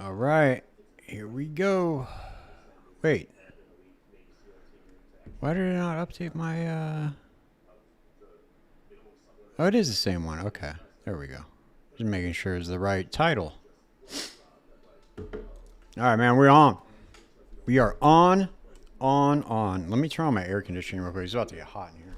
All right, here we go. Wait, why did it not update my, Oh, it is the same one. Okay, there we go. Just making sure it's the right title. All right, man, we're on. We are on. Let me turn on my air conditioning real quick. It's about to get hot in here.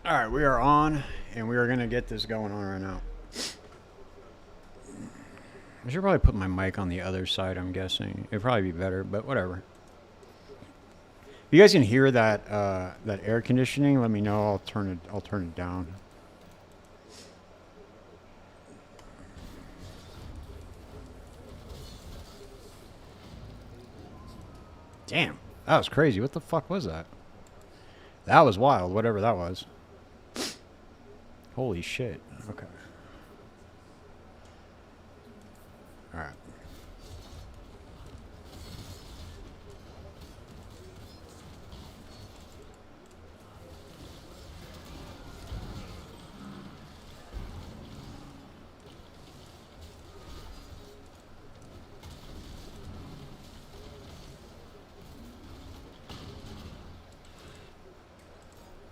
All right, we are on, and we are going to get this going on right now. I should probably put my mic on the other side, I'm guessing. It'd probably be better, but whatever. If you guys can hear that that air conditioning, let me know. I'll turn it down. Damn, that was crazy. What the fuck was that? That was wild, whatever that was. Holy shit. Okay. All right.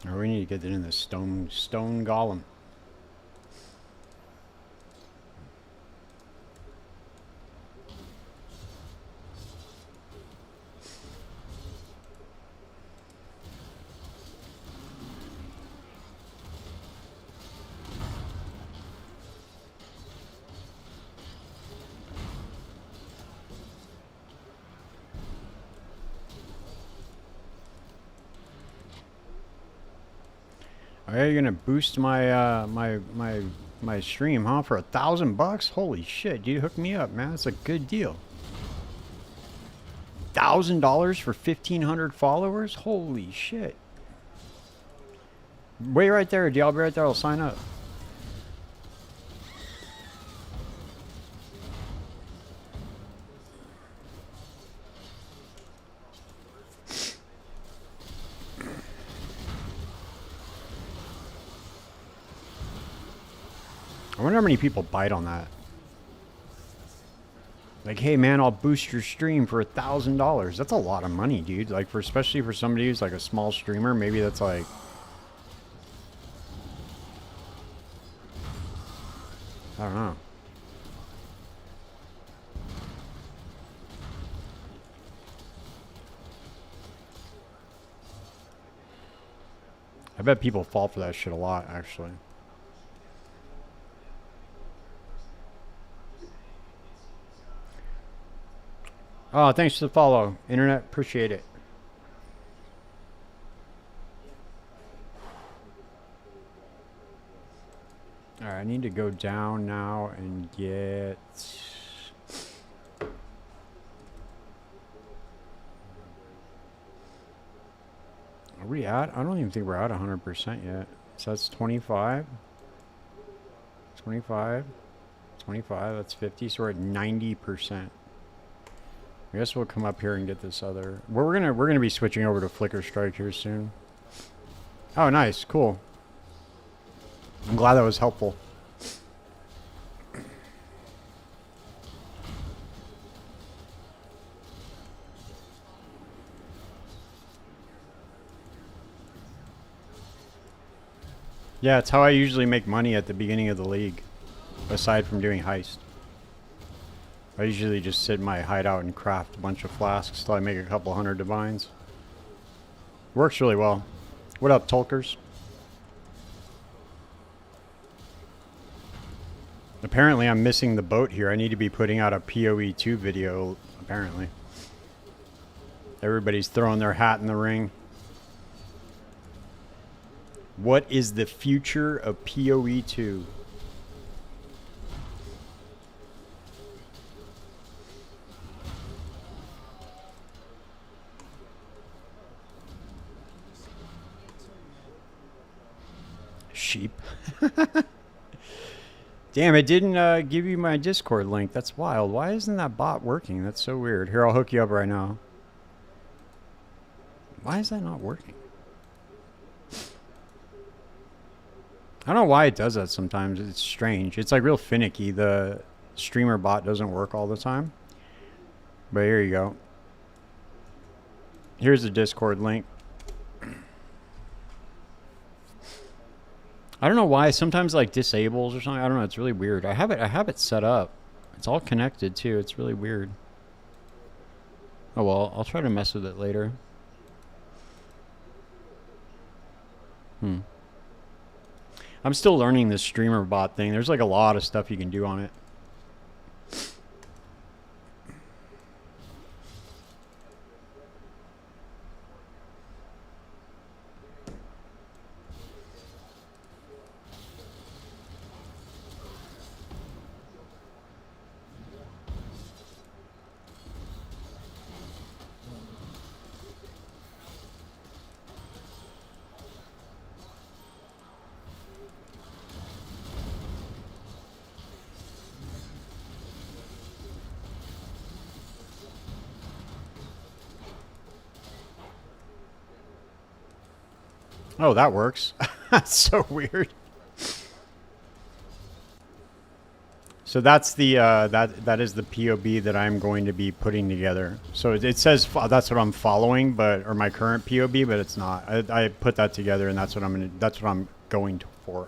Or we need to get it in the stone golem. Oh, yeah, you're gonna boost my my stream, huh? For $1,000? Holy shit, you hooked me up, man. That's a good deal. $1,000 for 1,500 followers? Holy shit. Wait right there, dude. I'll be right there. I'll sign up. I wonder how many people bite on that. Like, hey man, I'll boost your stream for $1,000. That's a lot of money, dude. Like, for especially for somebody who's like a small streamer, maybe that's like, I don't know. I bet people fall for that shit a lot, actually. Oh, thanks for the follow, Internet. Appreciate it. All right, I need to go down now and get... Are we at? I don't even think we're at 100% yet. So that's 25. 25. 25, that's 50. So we're at 90%. I guess we'll come up here and get this other... We're gonna be switching over to Flickerstrike here soon. Oh, nice. Cool. I'm glad that was helpful. Yeah, it's how I usually make money at the beginning of the league, aside from doing heist. I usually just sit in my hideout and craft a bunch of flasks till I make a couple hundred divines. Works really well. What up, Tulkers? Apparently I'm missing the boat here. I need to be putting out a PoE 2 video, apparently. Everybody's throwing their hat in the ring. What is the future of PoE 2? Sheep. Damn, it didn't give you my Discord link. That's wild. Why isn't that bot working? That's so weird. Here, I'll hook you up right now. Why is that not working? I don't know why it does that sometimes. It's strange. It's like real finicky. The streamer bot doesn't work all the time. But here you go. Here's the Discord link. I don't know why. Sometimes like disables or something. I don't know. It's really weird. I have it set up. It's all connected too. It's really weird. Oh well, I'll try to mess with it later. I'm still learning this streamer bot thing. There's like a lot of stuff you can do on it. Oh, that works. That's so weird. So that's the that is the POB that I'm going to be putting together. So it says that's what I'm following, or my current POB, but it's not. I put that together, and that's what I'm going for.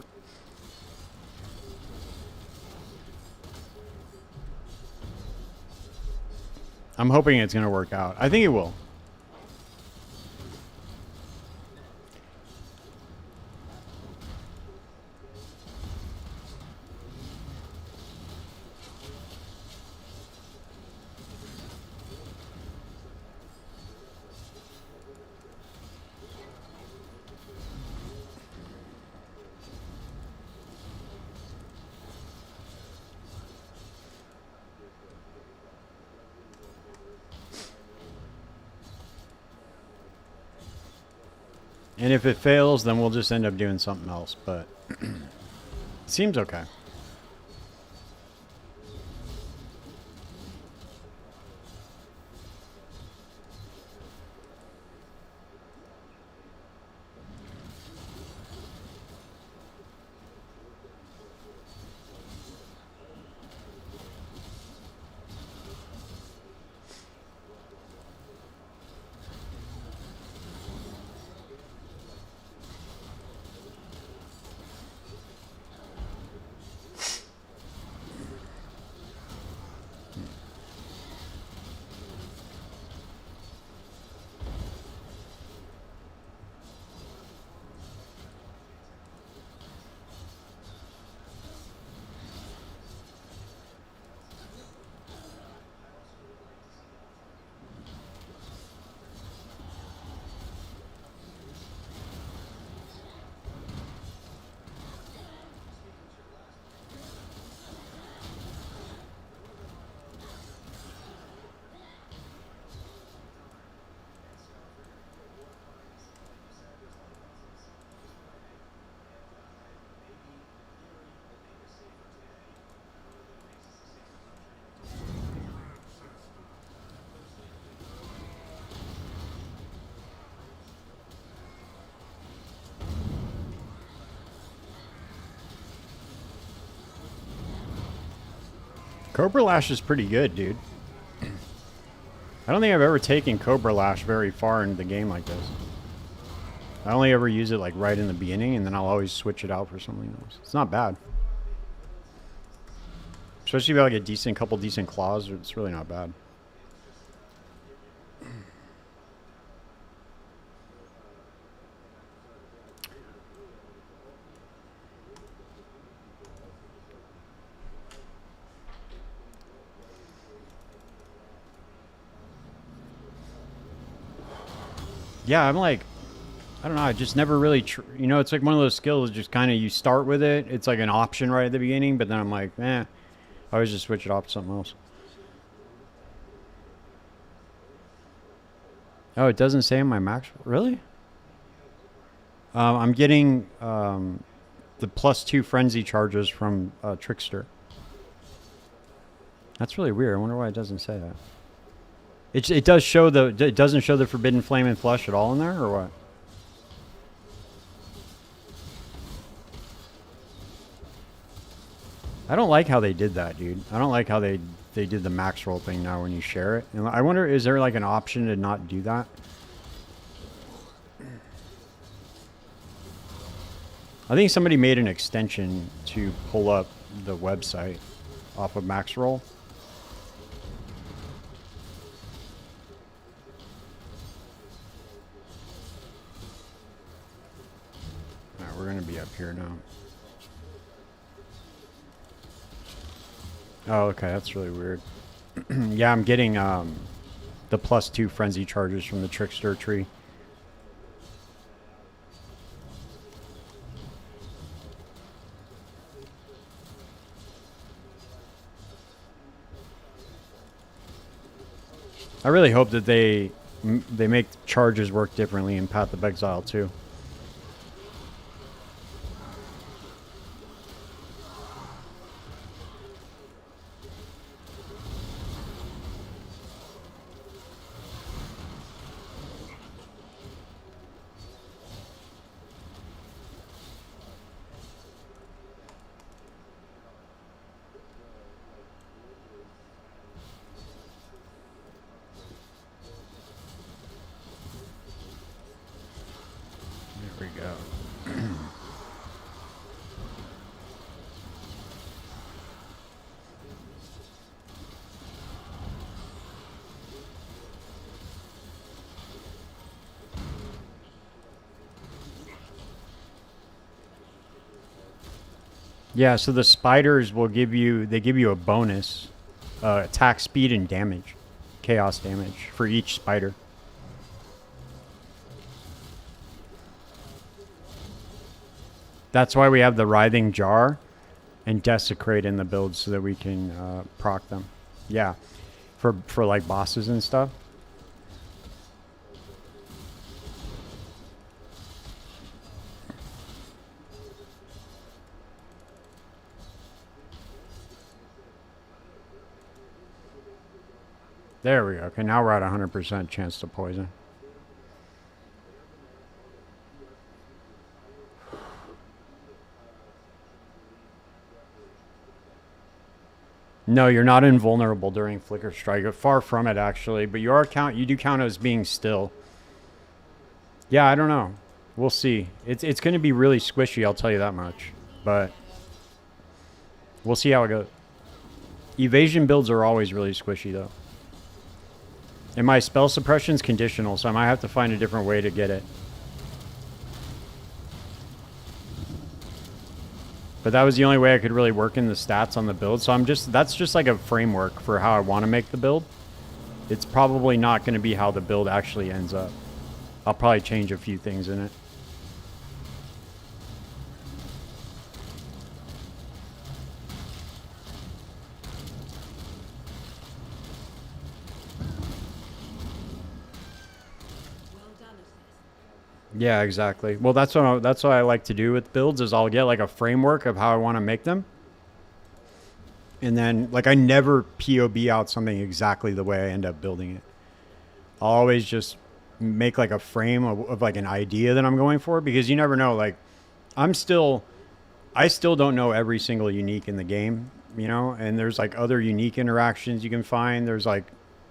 I'm hoping it's going to work out. I think it will. And if it fails, then we'll just end up doing something else, but it seems okay. Cobra Lash is pretty good, dude. I don't think I've ever taken Cobra Lash very far into the game like this. I only ever use it like right in the beginning, and then I'll always switch it out for something else. It's not bad. Especially if you have like a couple decent claws, it's really not bad. Yeah, I'm like, I don't know, I just never really, you know, it's like one of those skills, just kind of you start with it. It's like an option right at the beginning, but then I'm like, I always just switch it off to something else. Oh, it doesn't say in my max, really? I'm getting the +2 frenzy charges from Trickster. That's really weird. I wonder why it doesn't say that. It does show the, it doesn't show the forbidden flame and flesh at all in there, or what? I don't like how they did that, dude. I don't like how they did the max roll thing now when you share it. And I wonder, is there like an option to not do that? I think somebody made an extension to pull up the website off of max roll. All right, we're gonna be up here now. Oh, okay, that's really weird. Yeah, I'm getting the +2 frenzy charges from the trickster tree. I really hope that they make charges work differently in Path of Exile too. There we go. Yeah, so the spiders will give you, they give you a bonus attack speed and damage, chaos damage for each spider. That's why we have the writhing jar and desecrate in the build so that we can proc them. Yeah, for like bosses and stuff. There we go. Okay, now we're at 100% chance to poison. No, you're not invulnerable during Flickerstrike. Far from it, actually. But you do count as being still. Yeah, I don't know. We'll see. It's going to be really squishy, I'll tell you that much. But we'll see how it goes. Evasion builds are always really squishy, though. And my spell suppression's conditional, so I might have to find a different way to get it. But that was the only way I could really work in the stats on the build. So that's just like a framework for how I want to make the build. It's probably not going to be how the build actually ends up. I'll probably change a few things in it. Yeah, exactly. Well, that's what I like to do with builds is I'll get like a framework of how I want to make them. And then like I never POB out something exactly the way I end up building it. I'll always just make like a frame of like an idea that I'm going for, because you never know. Like I still don't know every single unique in the game, you know, and there's like other unique interactions you can find. There's like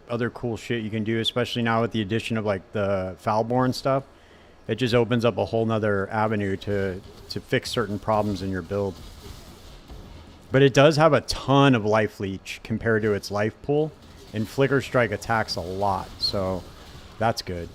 other cool shit you can do, especially now with the addition of like the Foulborn stuff. It just opens up a whole nother avenue to fix certain problems in your build. But it does have a ton of life leech compared to its life pool, and Flickerstrike attacks a lot, so that's good.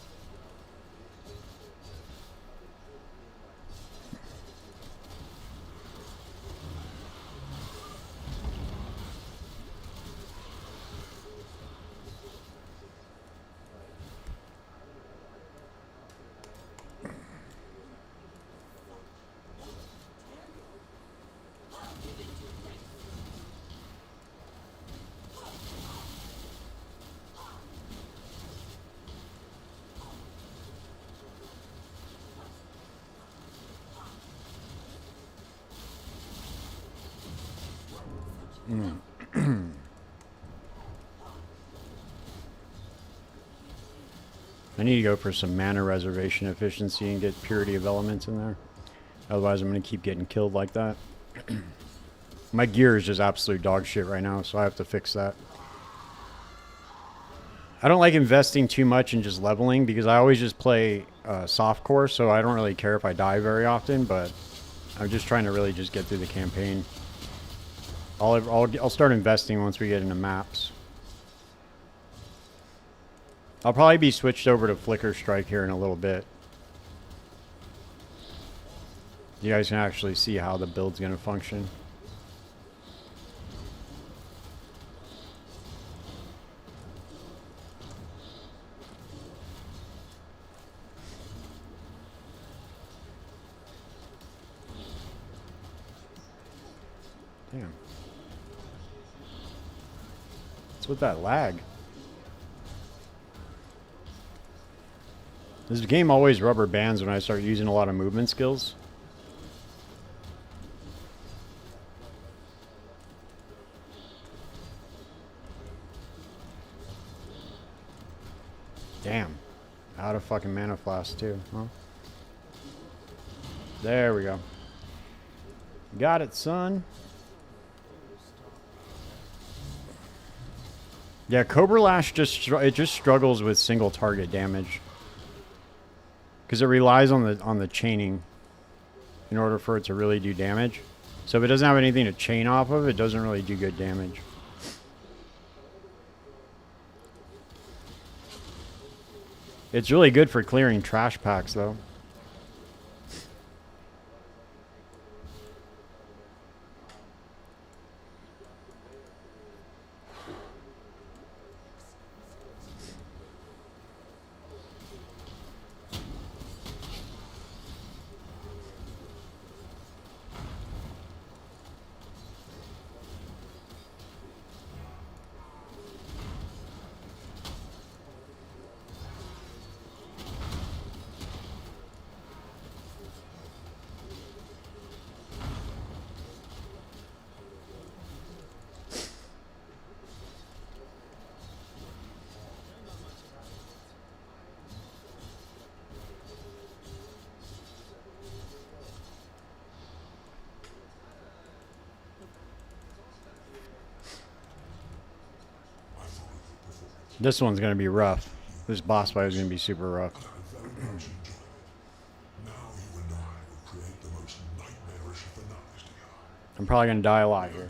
I need to go for some mana reservation efficiency and get purity of elements in there. Otherwise, I'm going to keep getting killed like that. My gear is just absolute dog shit right now, so I have to fix that. I don't like investing too much in just leveling because I always just play softcore, so I don't really care if I die very often, but I'm just trying to really just get through the campaign. I'll start investing once we get into maps. I'll probably be switched over to Flickerstrike here in a little bit. You guys can actually see how the build's going to function. Damn. What's with that lag? This game always rubber bands when I start using a lot of movement skills. Damn. Out of fucking mana flask too, huh? There we go. Got it, son. Yeah, Cobra Lash just struggles with single target damage. Because it relies on the chaining in order for it to really do damage. So if it doesn't have anything to chain off of, it doesn't really do good damage. It's really good for clearing trash packs, though. This one's going to be rough. This boss fight is going to be super rough. I'm probably going to die a lot here.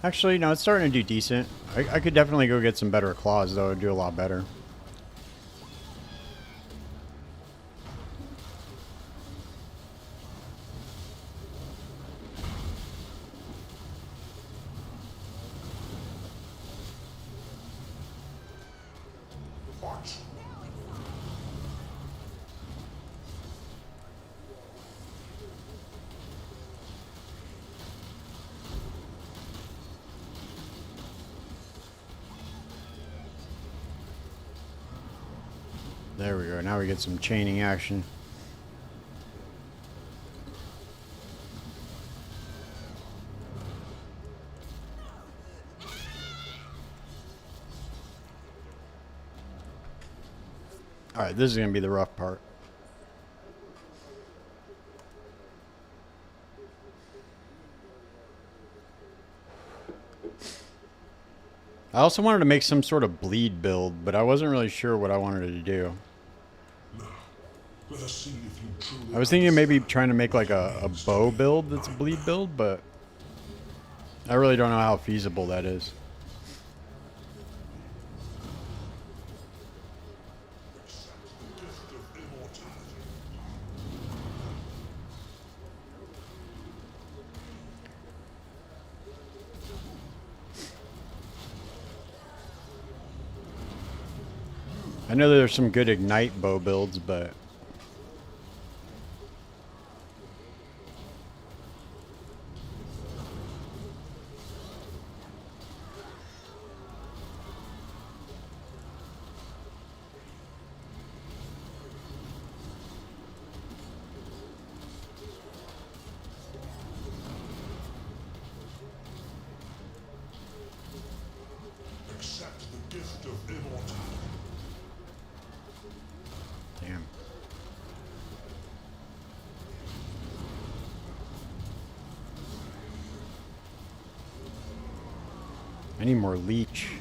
Actually, no, it's starting to do decent. I could definitely go get some better claws, though. It'd do a lot better. There we go. Now we get some chaining action. Alright, this is going to be the rough part. I also wanted to make some sort of bleed build, but I wasn't really sure what I wanted to do. I was thinking maybe trying to make like a bow build that's a bleed build, but I really don't know how feasible that is. I know there's some good ignite bow builds, but I need more leech.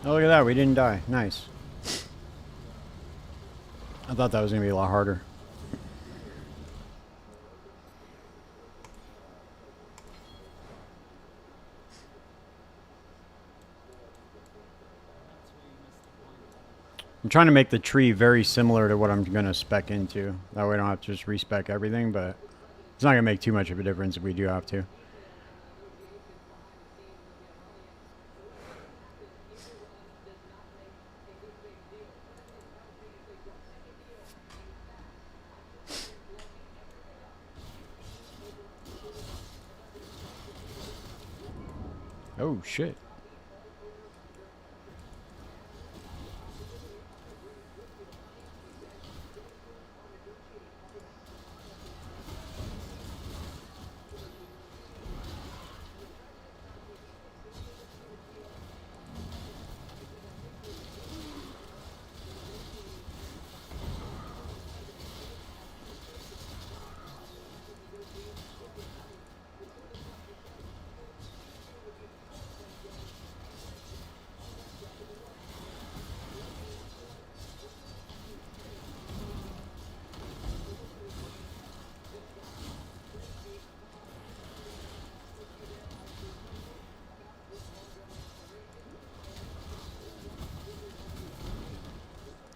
Oh, look at that. We didn't die. Nice. I thought that was going to be a lot harder. I'm trying to make the tree very similar to what I'm going to spec into. That way I don't have to just respec everything, but it's not going to make too much of a difference if we do have to. Oh, shit.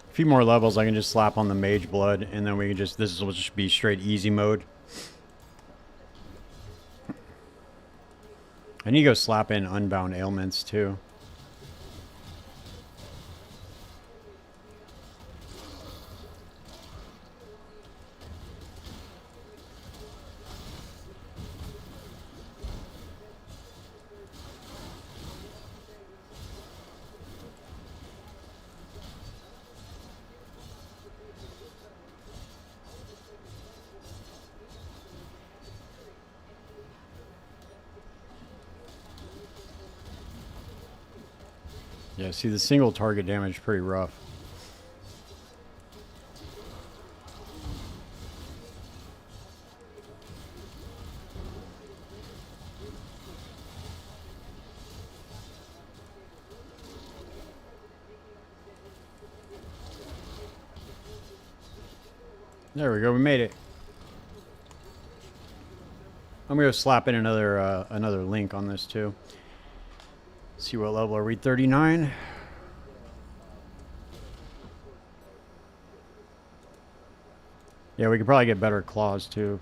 A few more levels I can just slap on the mage blood, and then we can just, this will just be straight easy mode. I need to go slap in unbound ailments too. Yeah, see the single target damage is pretty rough. There we go, we made it. I'm gonna go slap in another link on this too. See what level are we? 39. Yeah, we could probably get better claws too.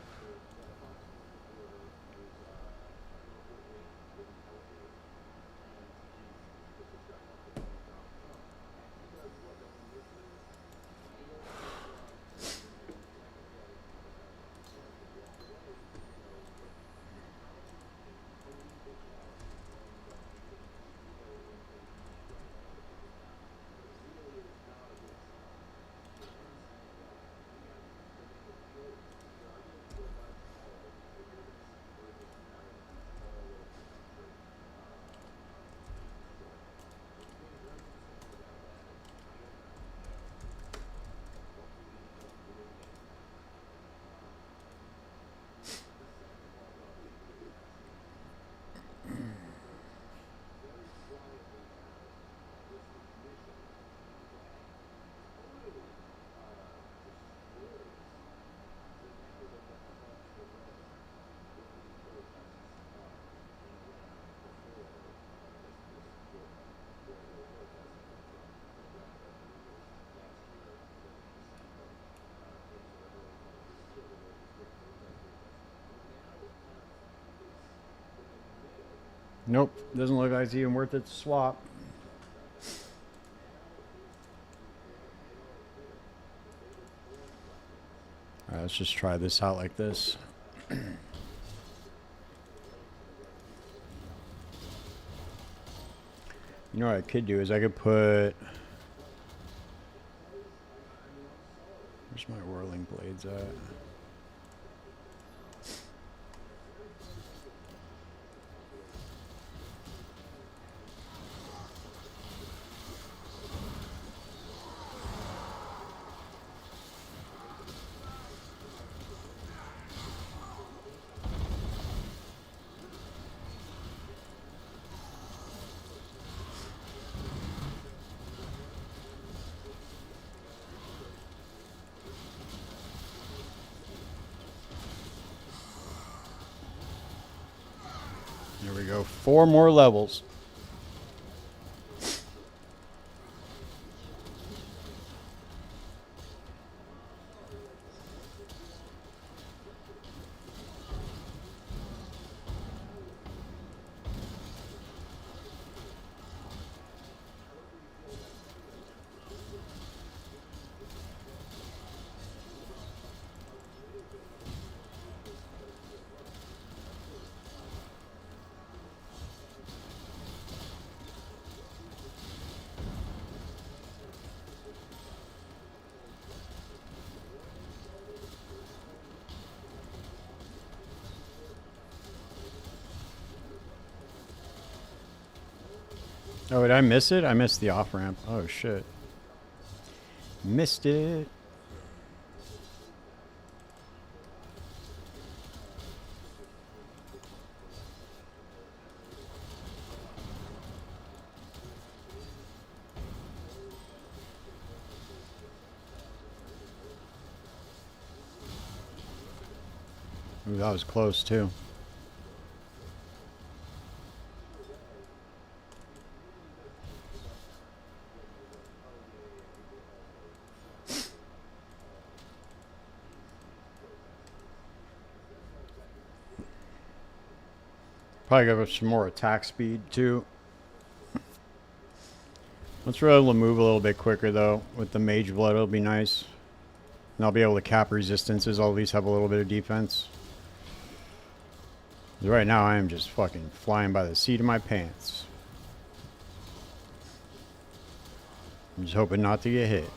Nope, doesn't look like it's even worth it to swap. Alright, let's just try this out like this. You know what I could do is I could put... Where's my whirling blades at? There we go. 4 more levels. Oh, did I miss it? I missed the off-ramp. Oh, shit. Missed it. Ooh, that was close, too. Probably give us some more attack speed, too. Once we're able to move a little bit quicker, though, with the Mage Blood, it'll be nice. And I'll be able to cap resistances. I'll at least have a little bit of defense. Right now, I am just fucking flying by the seat of my pants. I'm just hoping not to get hit.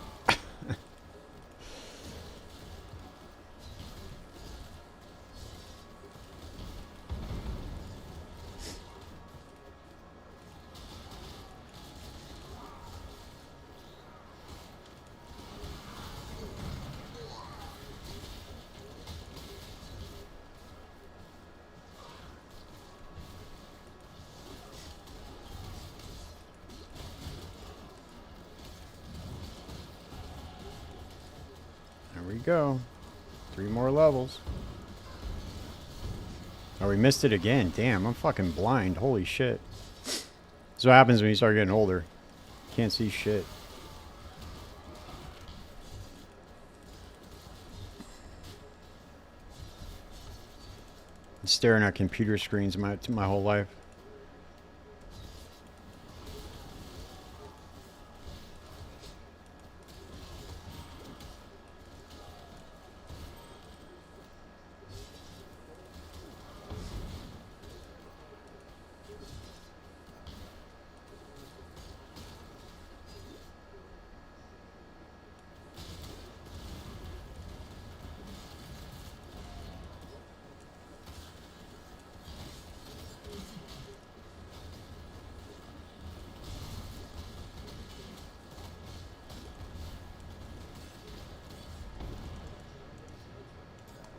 There we go. 3 more levels. Oh, we missed it again. Damn, I'm fucking blind. Holy shit. This is what happens when you start getting older. Can't see shit. I'm staring at computer screens my whole life.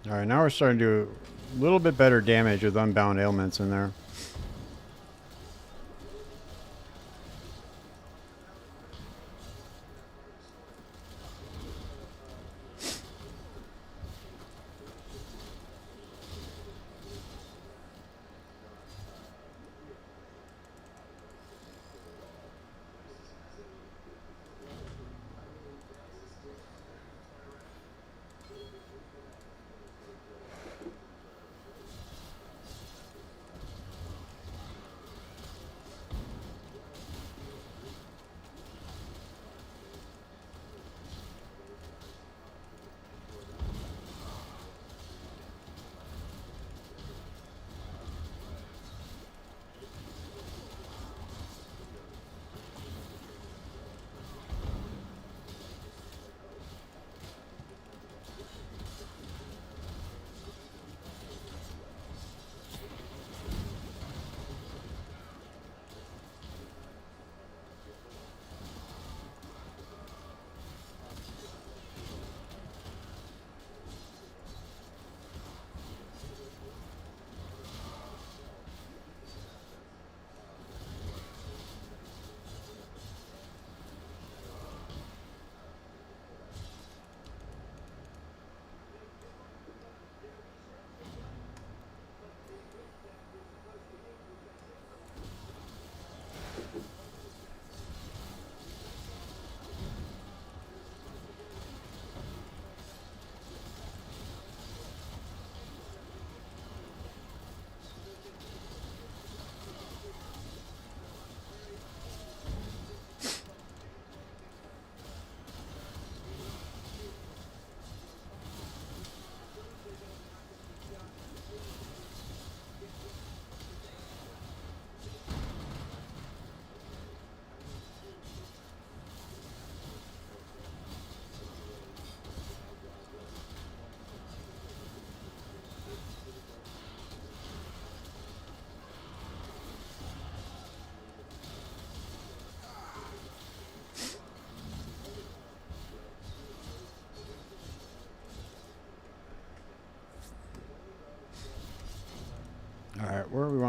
Alright, now we're starting to do a little bit better damage with unbound ailments in there.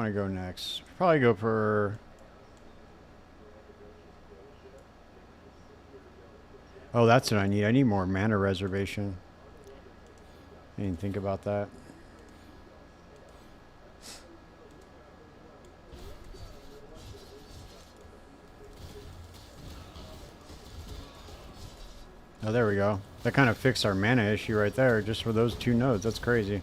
want to go next? Probably go for... Oh, that's what I need. I need more mana reservation. I didn't think about that. Oh, there we go. That kind of fixed our mana issue right there, just for those 2 nodes. That's crazy.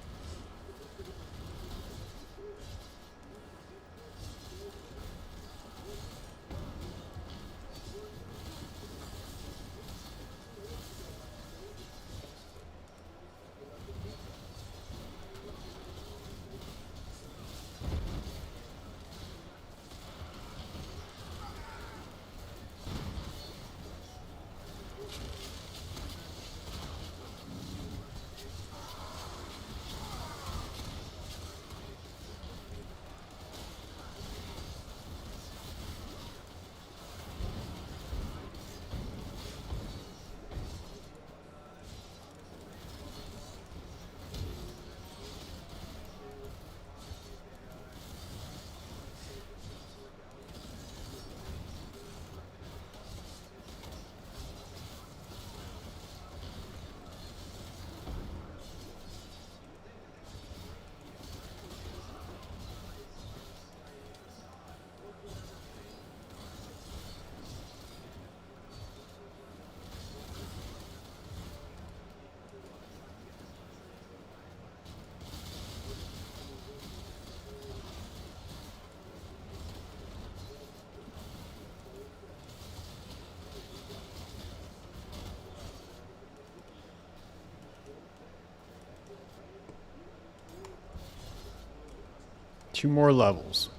Two more levels.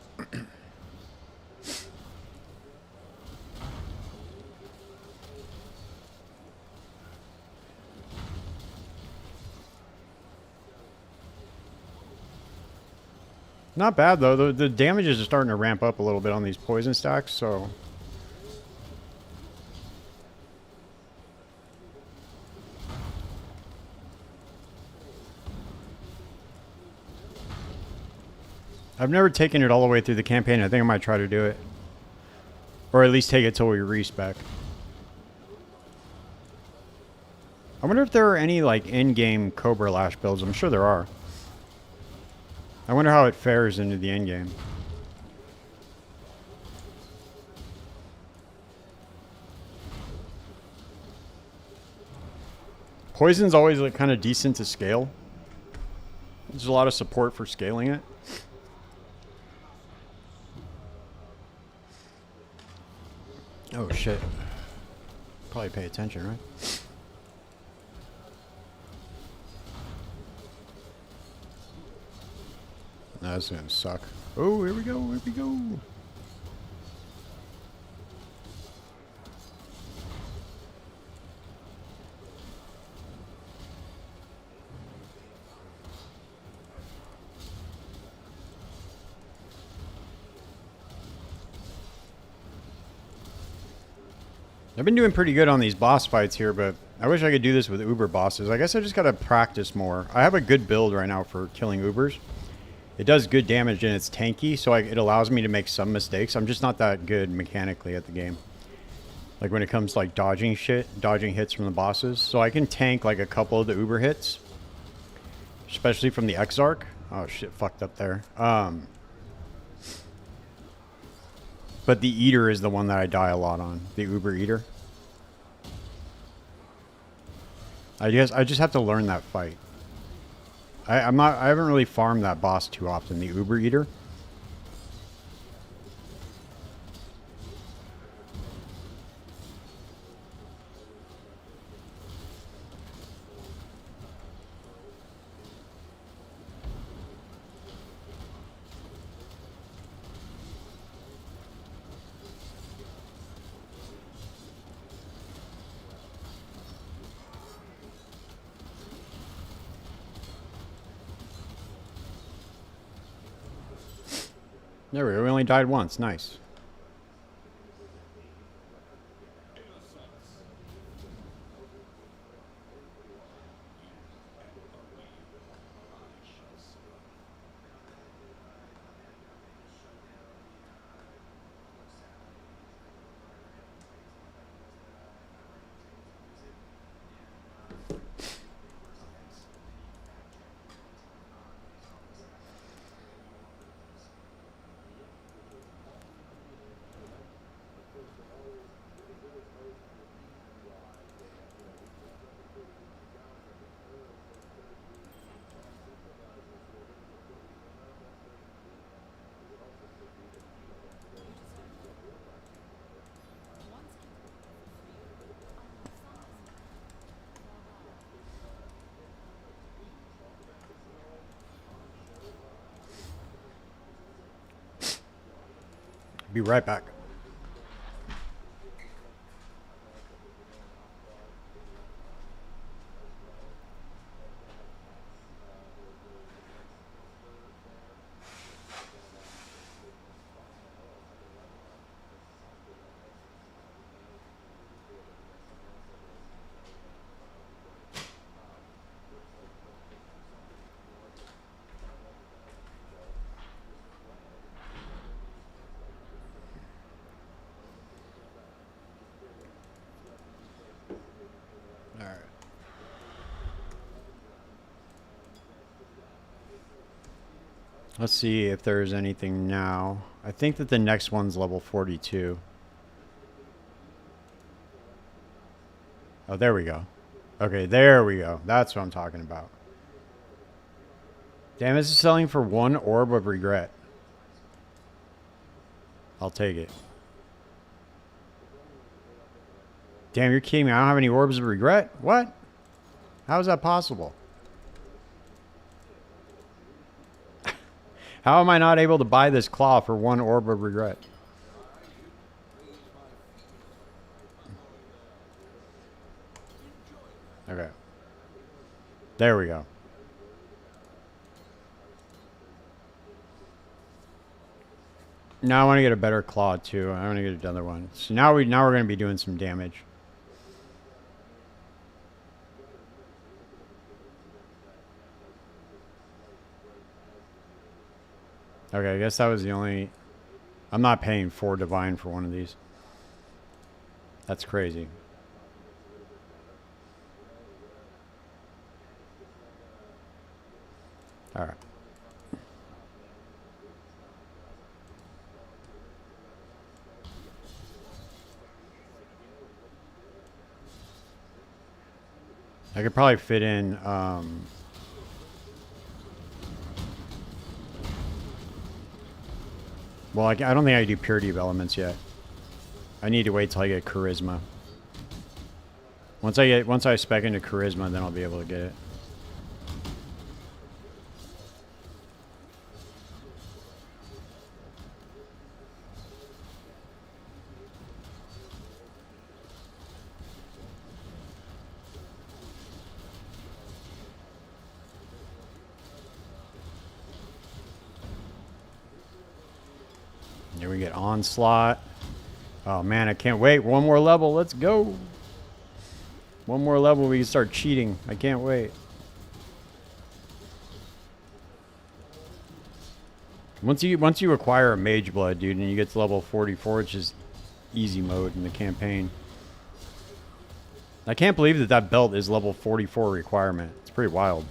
Not bad though. The damages are starting to ramp up a little bit on these poison stacks, so I've never taken it all the way through the campaign. I think I might try to do it. Or at least take it till we respec. I wonder if there are any like in-game Cobra Lash builds. I'm sure there are. I wonder how it fares into the end game. Poison's always like kind of decent to scale. There's a lot of support for scaling it. Oh shit. Probably pay attention, right? No, this is gonna suck. Oh, here we go, here we go. I've been doing pretty good on these boss fights here, but I wish I could do this with Uber bosses. I guess I just gotta practice more. I have a good build right now for killing Ubers. It does good damage and it's tanky, so it allows me to make some mistakes. I'm just not that good mechanically at the game. Like when it comes to like dodging hits from the bosses. So I can tank like a couple of the Uber hits. Especially from the Exarch. Oh shit, fucked up there. But the Eater is the one that I die a lot on. The Uber Eater. I guess I just have to learn that fight. I haven't really farmed that boss too often, the Uber Eater. There we go. We only died once. Nice. Be right back. All right. Let's see if there's anything now. I think that the next one's level 42. Oh, there we go. Okay, there we go. That's what I'm talking about. Damn, this is selling for 1 orb of regret. I'll take it. Damn, you're kidding me. I don't have any orbs of regret? What? How is that possible? How am I not able to buy this claw for 1 orb of regret? Okay. There we go. Now I want to get a better claw too. I want to get another one. So now we're going to be doing some damage. Okay, I guess that was the only... I'm not paying 4 divine for one of these. That's crazy. Alright. I could probably fit in... well, I don't think I do purity of elements yet. I need to wait till I get charisma. Once I spec into charisma, then I'll be able to get it. Here we get onslaught. Oh man, I can't wait. 1 more level. Let's go. 1 more level, we can start cheating. I can't wait. Once you acquire a mage blood, dude, and you get to level 44, it's just easy mode in the campaign. I can't believe that belt is level 44 requirement. It's pretty wild.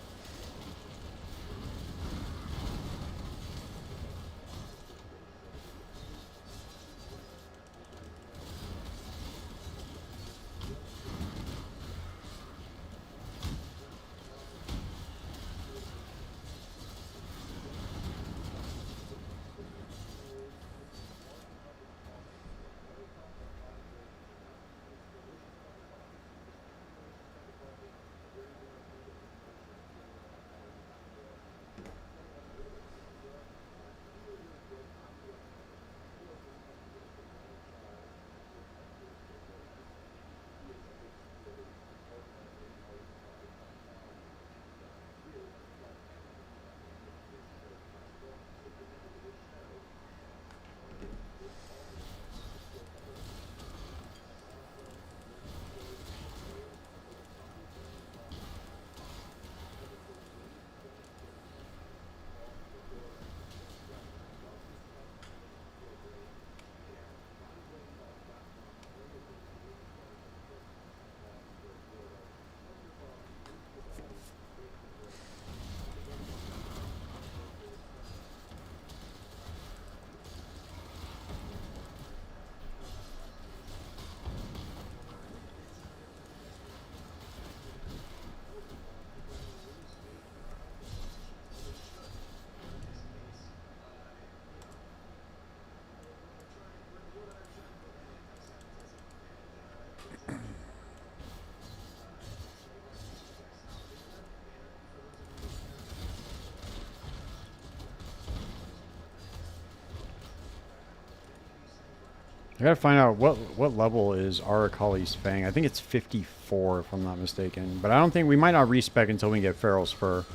I gotta find out what level is Arakali's Fang. I think it's 54 if I'm not mistaken. But I don't think we might not respec until we get Feral's Fur.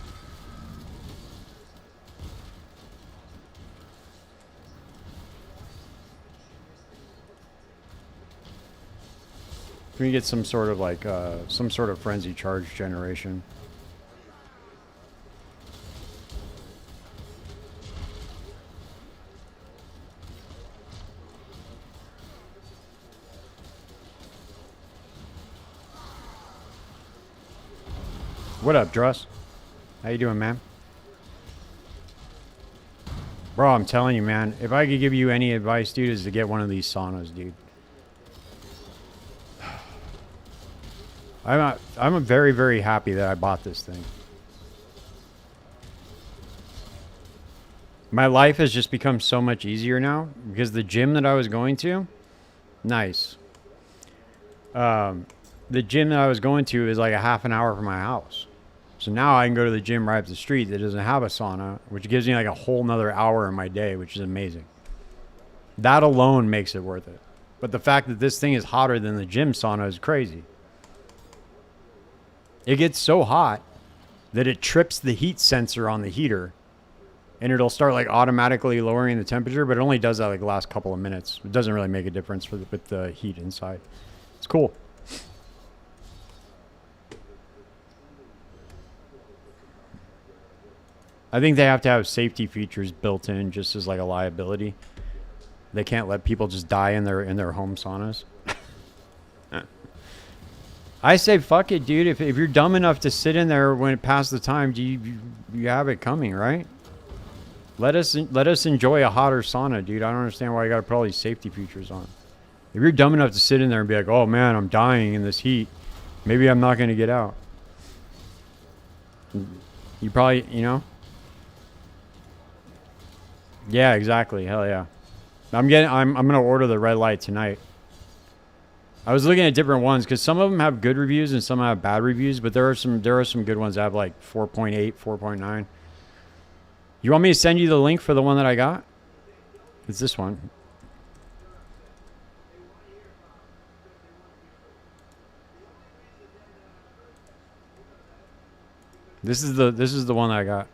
We get some sort of like some sort of frenzy charge generation. What up, Druss? How you doing, man? Bro, I'm telling you, man. If I could give you any advice, dude, is to get one of these saunas, dude. I'm very, very happy that I bought this thing. My life has just become so much easier now because the gym that I was going to, nice. The gym that I was going to is like a half an hour from my house. So now I can go to the gym right up the street that doesn't have a sauna, which gives me like a whole nother hour in my day, which is amazing. That alone makes it worth it. But the fact that this thing is hotter than the gym sauna is crazy. It gets so hot that it trips the heat sensor on the heater and it'll start like automatically lowering the temperature, but it only does that like the last couple of minutes. It doesn't really make a difference with the heat inside. It's cool. I think they have to have safety features built in just as like a liability. They can't let people just die in their home saunas. I say fuck it, dude. If you're dumb enough to sit in there when it past the time, you have it coming, right? Let us enjoy a hotter sauna, dude. I don't understand why you got to put all these safety features on. If you're dumb enough to sit in there and be like, "Oh man, I'm dying in this heat. Maybe I'm not going to get out." You probably, you know. Yeah, exactly. Hell yeah. I'm gonna order the red light tonight. I was looking at different ones because some of them have good reviews and some have bad reviews, but there are some good ones that have like 4.8, 4.9. You want me to send you the link for the one that I got? It's this one. This is the one that I got.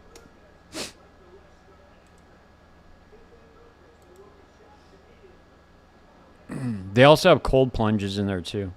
They also have cold plunges in there too.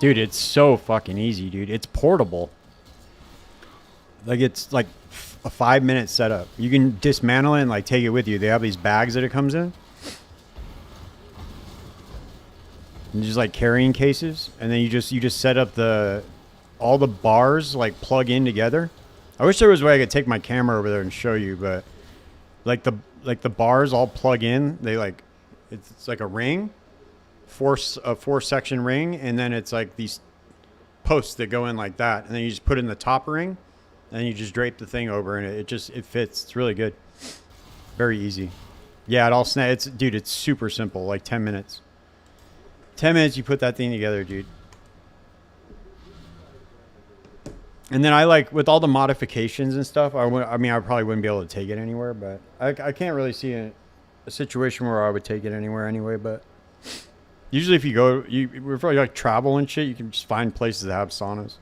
Dude, it's so fucking easy, dude. It's portable. Like, it's like a 5-minute setup. You can dismantle it and like take it with you. They have these bags that it comes in. And just like carrying cases. And then you just set up all the bars like plug in together. I wish there was a way I could take my camera over there and show you, but like the bars all plug in. They like, it's like a ring. A 4-section ring, and then it's like these posts that go in like that, and then you just put it in the top ring, and you just drape the thing over, and it fits. It's really good, very easy. Yeah, it all snaps. Dude, it's super simple. Like 10 minutes. 10 minutes, you put that thing together, dude. And then I like with all the modifications and stuff. I probably wouldn't be able to take it anywhere, but I can't really see a situation where I would take it anywhere anyway, but. Usually if you go, if you like travel and shit, you can just find places that have saunas.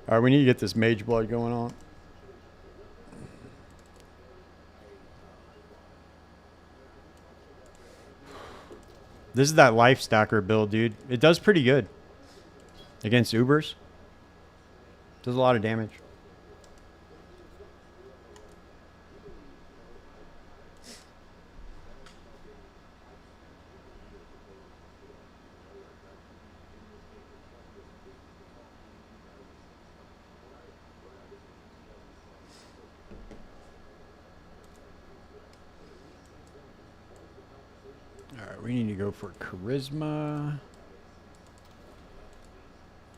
All right, we need to get this mage blood going on. This is that life stacker build, dude. It does pretty good. Against Ubers. Does a lot of damage. we need to go for charisma.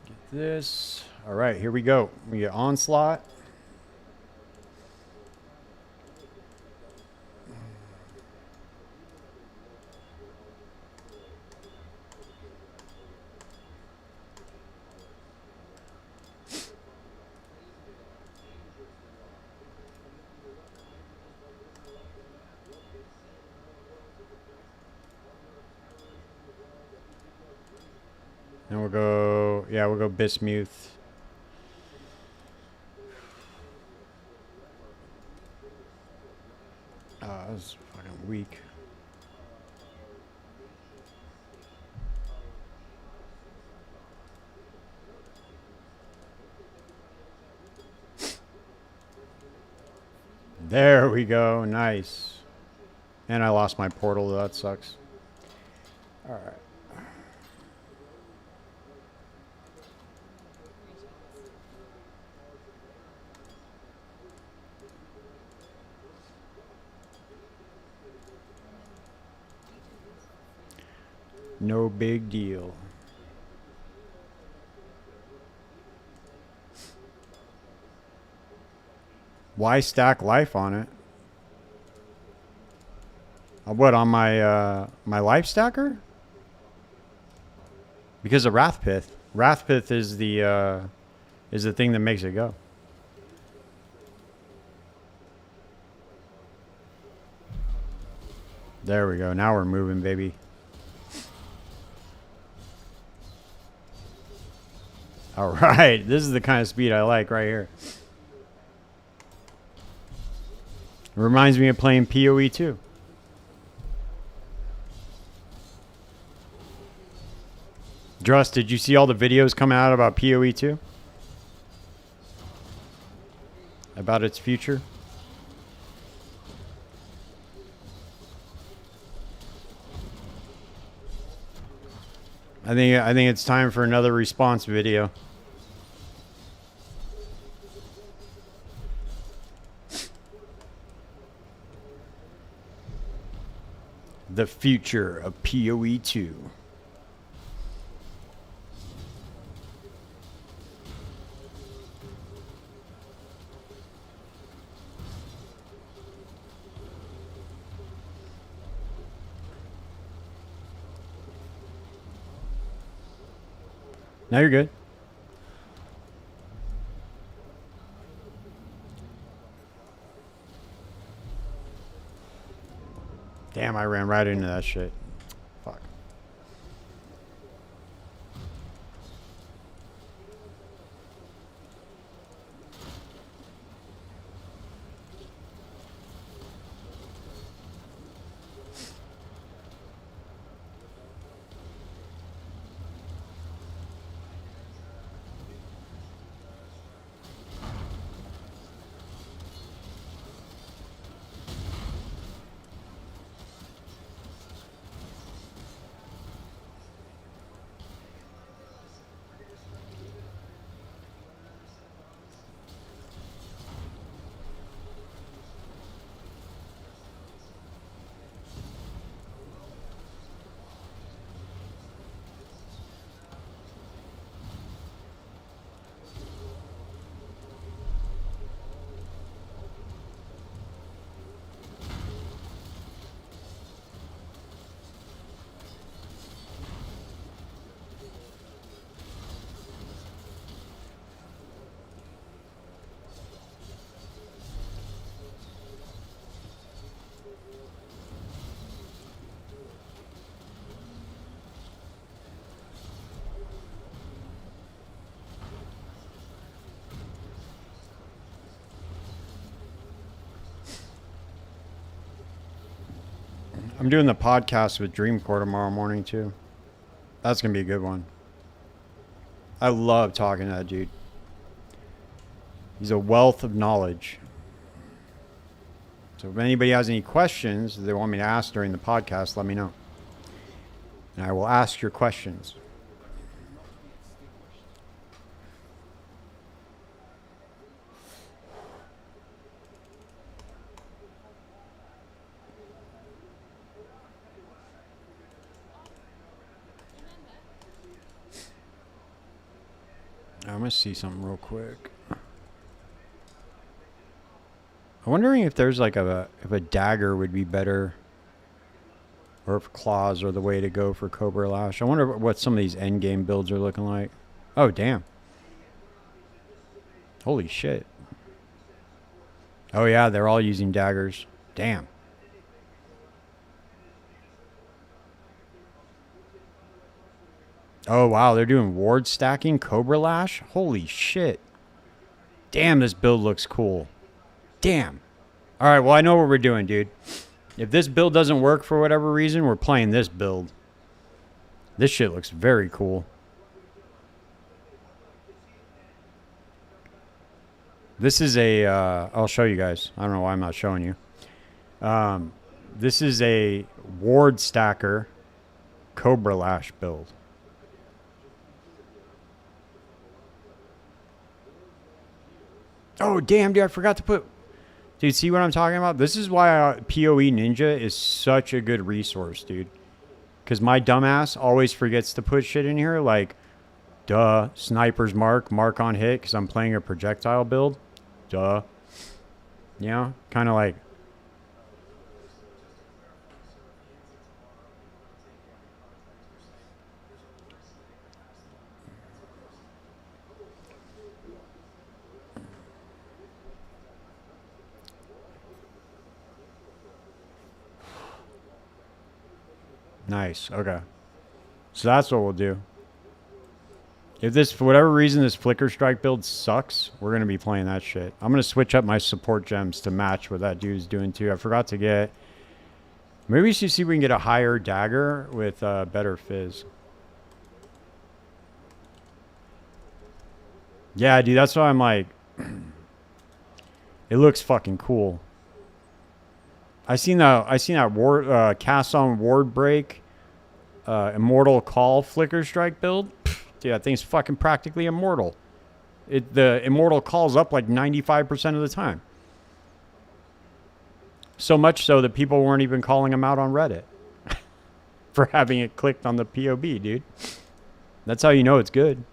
Get this. All right, here we go. We get onslaught. And we'll go, yeah, we'll go Bismuth. That was fucking weak. There we go, nice. And I lost my portal, that sucks. All right. No big deal. Why stack life on it? What, on my my life stacker? Because of Wrathpith. Wrathpith is the thing that makes it go. There we go. Now we're moving, baby. All right, this is the kind of speed I like right here. It reminds me of playing PoE 2. Drust, did you see all the videos coming out about PoE 2? About its future? I think it's time for another response video. The future of PoE 2. Now you're good. Damn, I ran right into that shit. Fuck. I'm doing the podcast with Dreamcore tomorrow morning too. That's gonna be a good one. I love talking to that dude. He's a wealth of knowledge. So if anybody has any questions they want me to ask during the podcast, let me know. And I will ask your questions. I'm gonna see something real quick. I'm wondering if there's like if a dagger would be better, or if claws are the way to go for Cobra Lash. I wonder what some of these end game builds are looking like. Oh damn! Holy shit! Oh yeah, they're all using daggers. Damn. Oh wow, they're doing ward stacking Cobra Lash. Holy shit! Damn, this build looks cool. Damn. All right, well I know what we're doing, dude. If this build doesn't work for whatever reason, we're playing this build. This shit looks very cool. This is a, I'll show you guys. I don't know why I'm not showing you. This is a ward stacker Cobra Lash build. Oh, damn, dude, I forgot to put... Dude, see what I'm talking about? This is why PoE Ninja is such a good resource, dude. Because my dumbass always forgets to put shit in here, like, duh, sniper's mark on hit, because I'm playing a projectile build. Duh. You know? Kind of like... Nice. Okay. So that's what we'll do. If this, for whatever reason, this Flickerstrike build sucks, we're going to be playing that shit. I'm going to switch up my support gems to match what that dude's doing too. I forgot to get... Maybe we should see if we can get a higher dagger with better fizz. Yeah, dude, that's why I'm like... It looks fucking cool. I seen that ward, cast on ward break, immortal call Flickerstrike build. Dude, that thing's fucking practically immortal. The immortal calls up like 95% of the time. So much so that people weren't even calling him out on Reddit for having it clicked on the POB, dude. That's how you know it's good.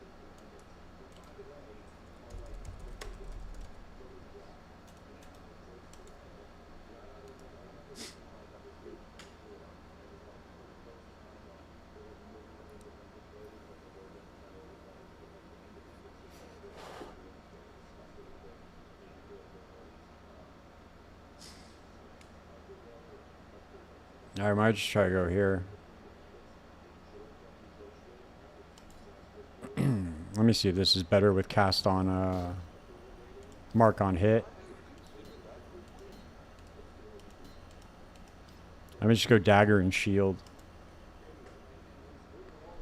I might just try to go here. Let me see if this is better with cast on mark on hit. Let me just go dagger and shield.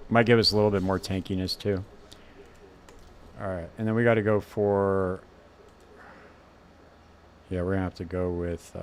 Might give us a little bit more tankiness too. Alright, and then we got to go for... Yeah, we're going to have to go with...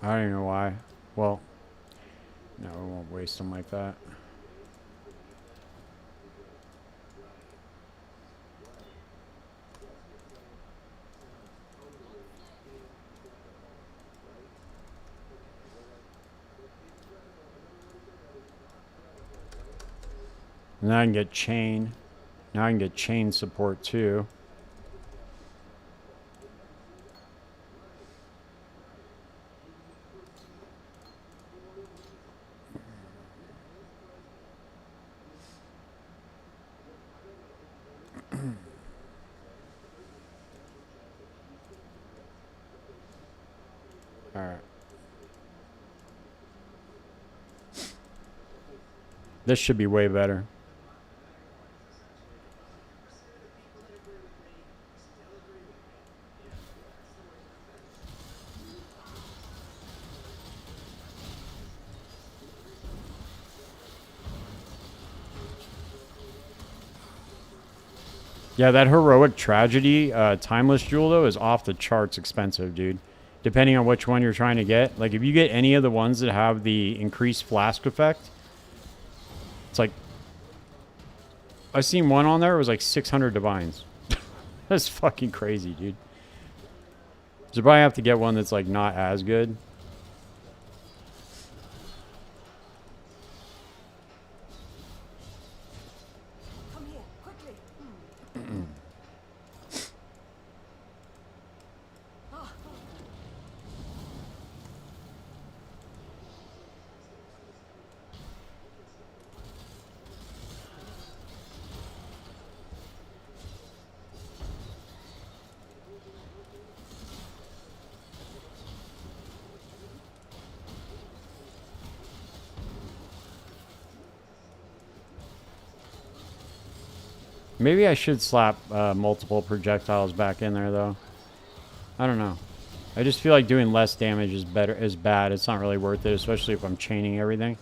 I don't even know why. Well, no, we won't waste them like that. And then I can get chain. Now I can get chain support too. Alright. This should be way better. Yeah, that heroic tragedy timeless jewel though is off the charts expensive, dude. Depending on which one you're trying to get. Like if you get any of the ones that have the increased flask effect, it's like I seen one on there. It was like 600 divines. That's fucking crazy, dude. So you probably have to get one that's like not as good. Come here, quickly. Maybe I should slap multiple projectiles back in there though. I don't know. I just feel like doing less damage is bad. It's not really worth it, especially if I'm chaining everything.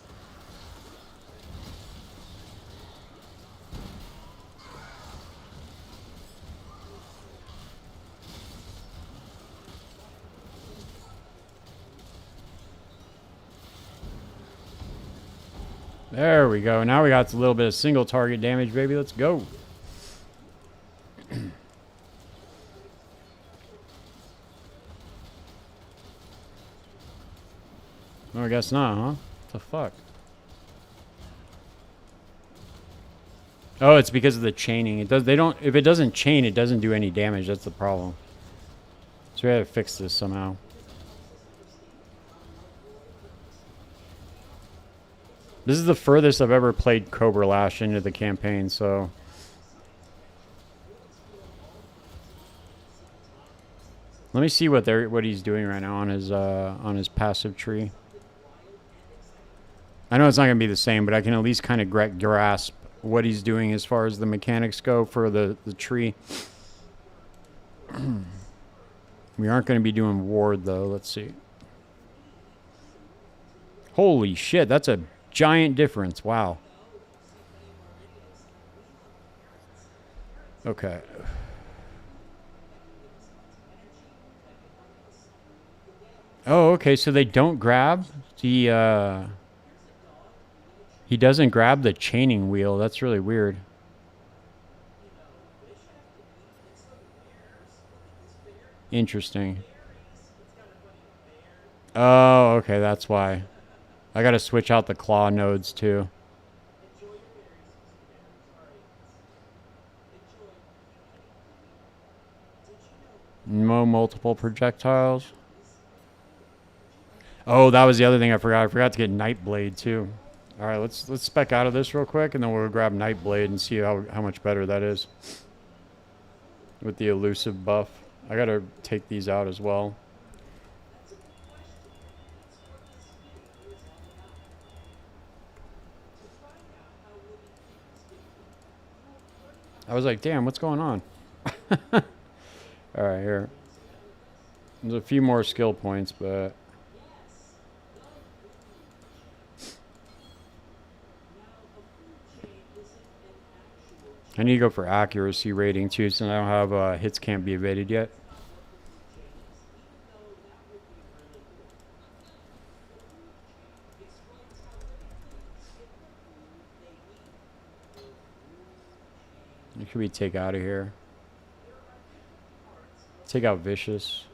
There we go. Now we got a little bit of single target damage, baby. Let's go. Oh, I guess not, huh? What the fuck? Oh, it's because of the chaining. It does. They don't. If it doesn't chain, it doesn't do any damage. That's the problem. So we had to fix this somehow. This is the furthest I've ever played Cobra Lash into the campaign, so. Let me see what he's doing right now on his passive tree. I know it's not gonna be the same, but I can at least kind of grasp what he's doing as far as the mechanics go for the tree. We aren't going to be doing ward though. Let's see. Holy shit, that's a giant difference. Wow. Okay. Oh, okay, so they don't grab the he doesn't grab the chaining wheel. That's really weird. Interesting. Oh, okay, that's why. I gotta switch out the claw nodes too. No multiple projectiles. Oh, that was the other thing I forgot. I forgot to get Nightblade too. All right, let's spec out of this real quick, and then we'll grab Nightblade and see how much better that is with the elusive buff. I gotta take these out as well. I was like, damn, what's going on? All right, here. There's a few more skill points, but I need to go for accuracy rating too, since I don't have hits can't be evaded yet. What can we take out of here? Take out vicious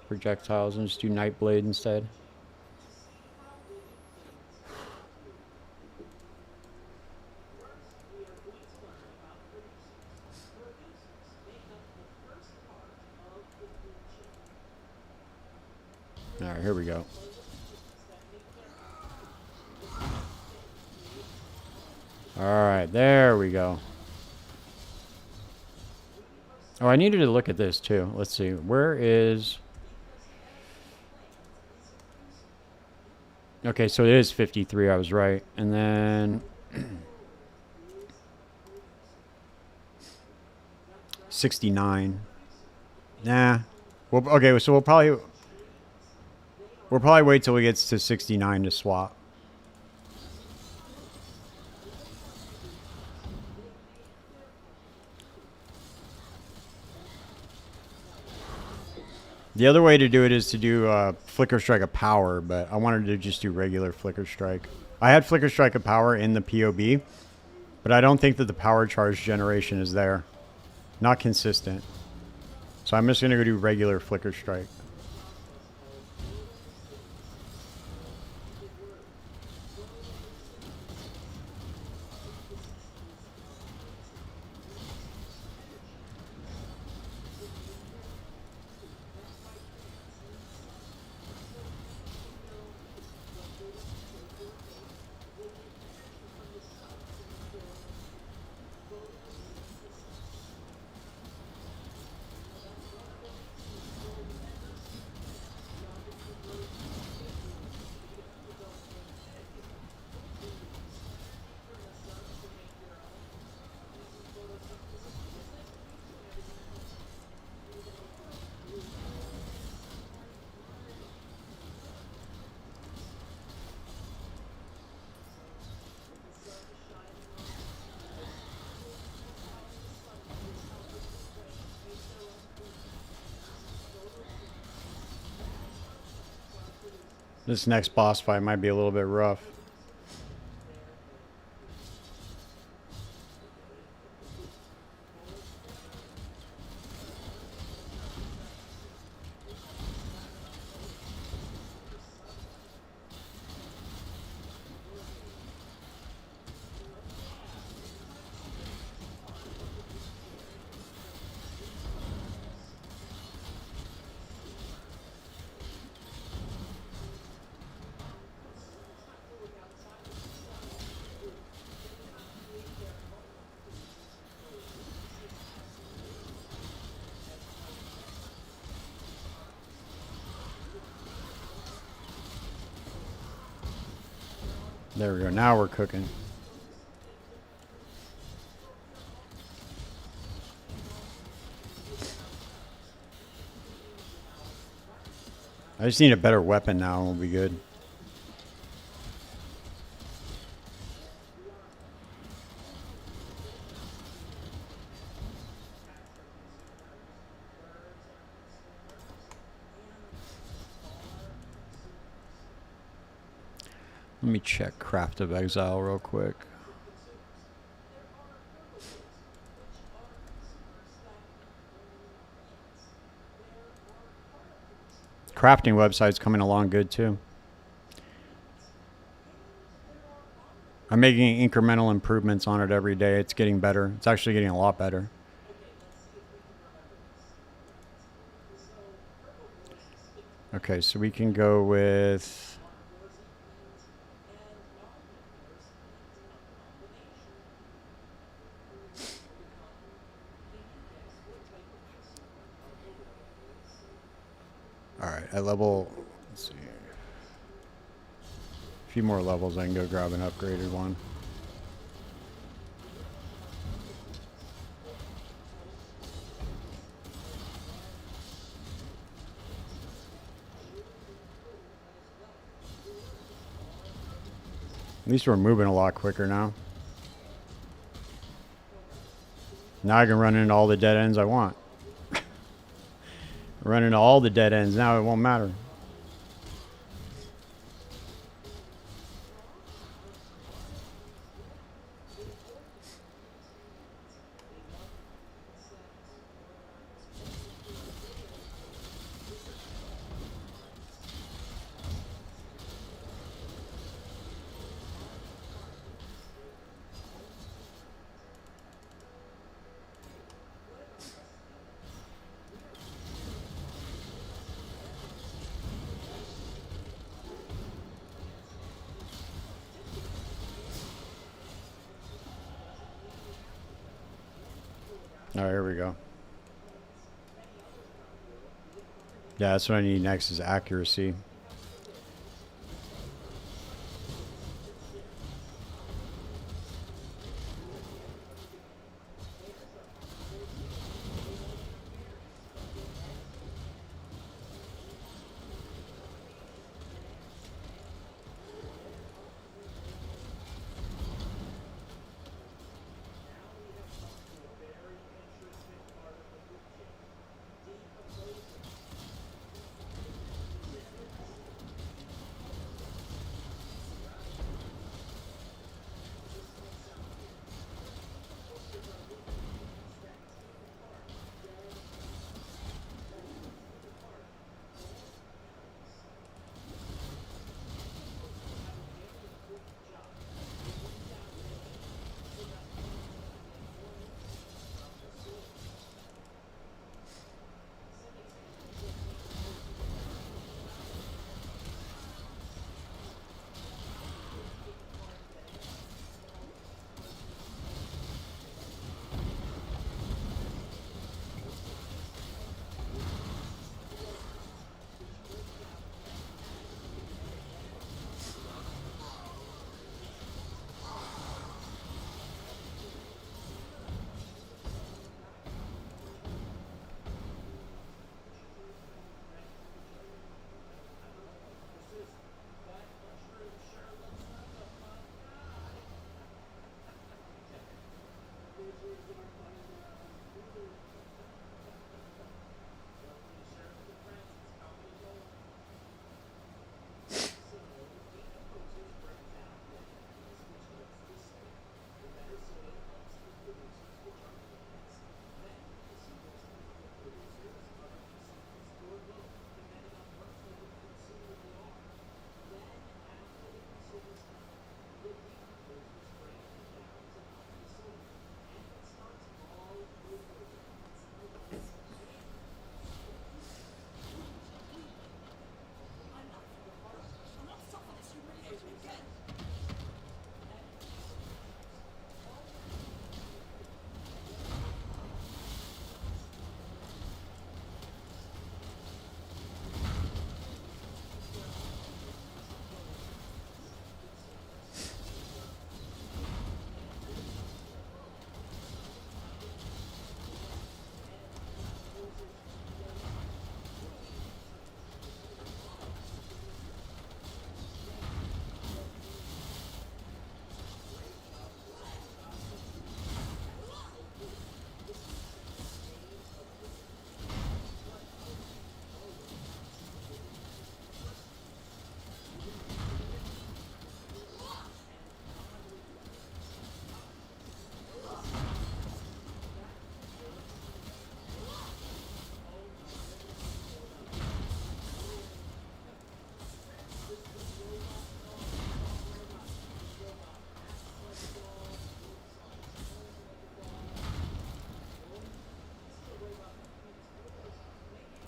projectiles and just do Nightblade instead. All right, here we go. All right, there we go. Oh, I needed to look at this too. Let's see. Where is... Okay, so it is 53. I was right. And then... 69. Nah. Well, okay, so we'll probably wait till it gets to 69 to swap. The other way to do it is to do Flickerstrike of Power, but I wanted to just do regular Flickerstrike. I had Flickerstrike of Power in the POB, but I don't think that the power charge generation is there. Not consistent. So I'm just going to go do regular Flickerstrike. This next boss fight might be a little bit rough. There we go. Now we're cooking. I just need a better weapon now and we'll be good. Let me check Craft of Exile real quick. Crafting website's coming along good too. I'm making incremental improvements on it every day. It's getting better. It's actually getting a lot better. Okay, so we can go with... Alright, at level... Let's see. A few more levels, I can go grab an upgraded one. At least we're moving a lot quicker now. Now I can run into all the dead ends I want. Run into all the dead ends, now it won't matter. All right, here we go. Yeah, that's what I need next is accuracy.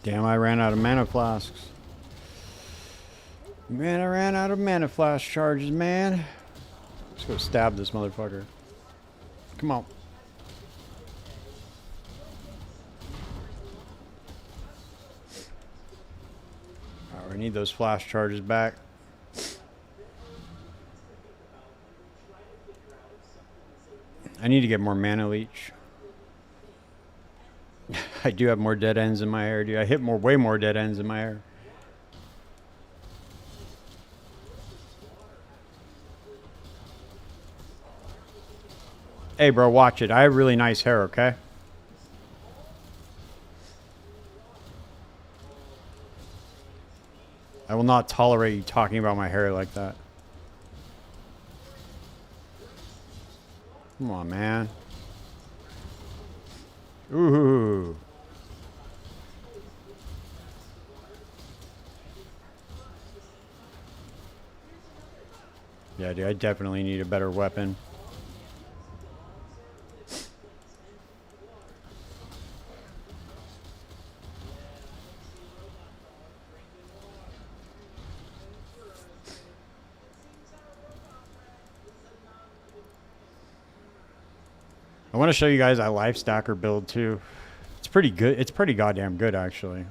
Damn, I ran out of mana flasks. Man, I ran out of mana flask charges, man. Let's go stab this motherfucker. Come on. Alright, we need those flash charges back. I need to get more mana leech. I do have more dead ends in my hair, dude. I hit way more dead ends in my hair. Hey, bro, watch it. I have really nice hair, okay? I will not tolerate you talking about my hair like that. Come on, man. Ooh. Yeah, dude, I definitely need a better weapon. I want to show you guys that life stacker build too. It's pretty good. It's pretty goddamn good, actually.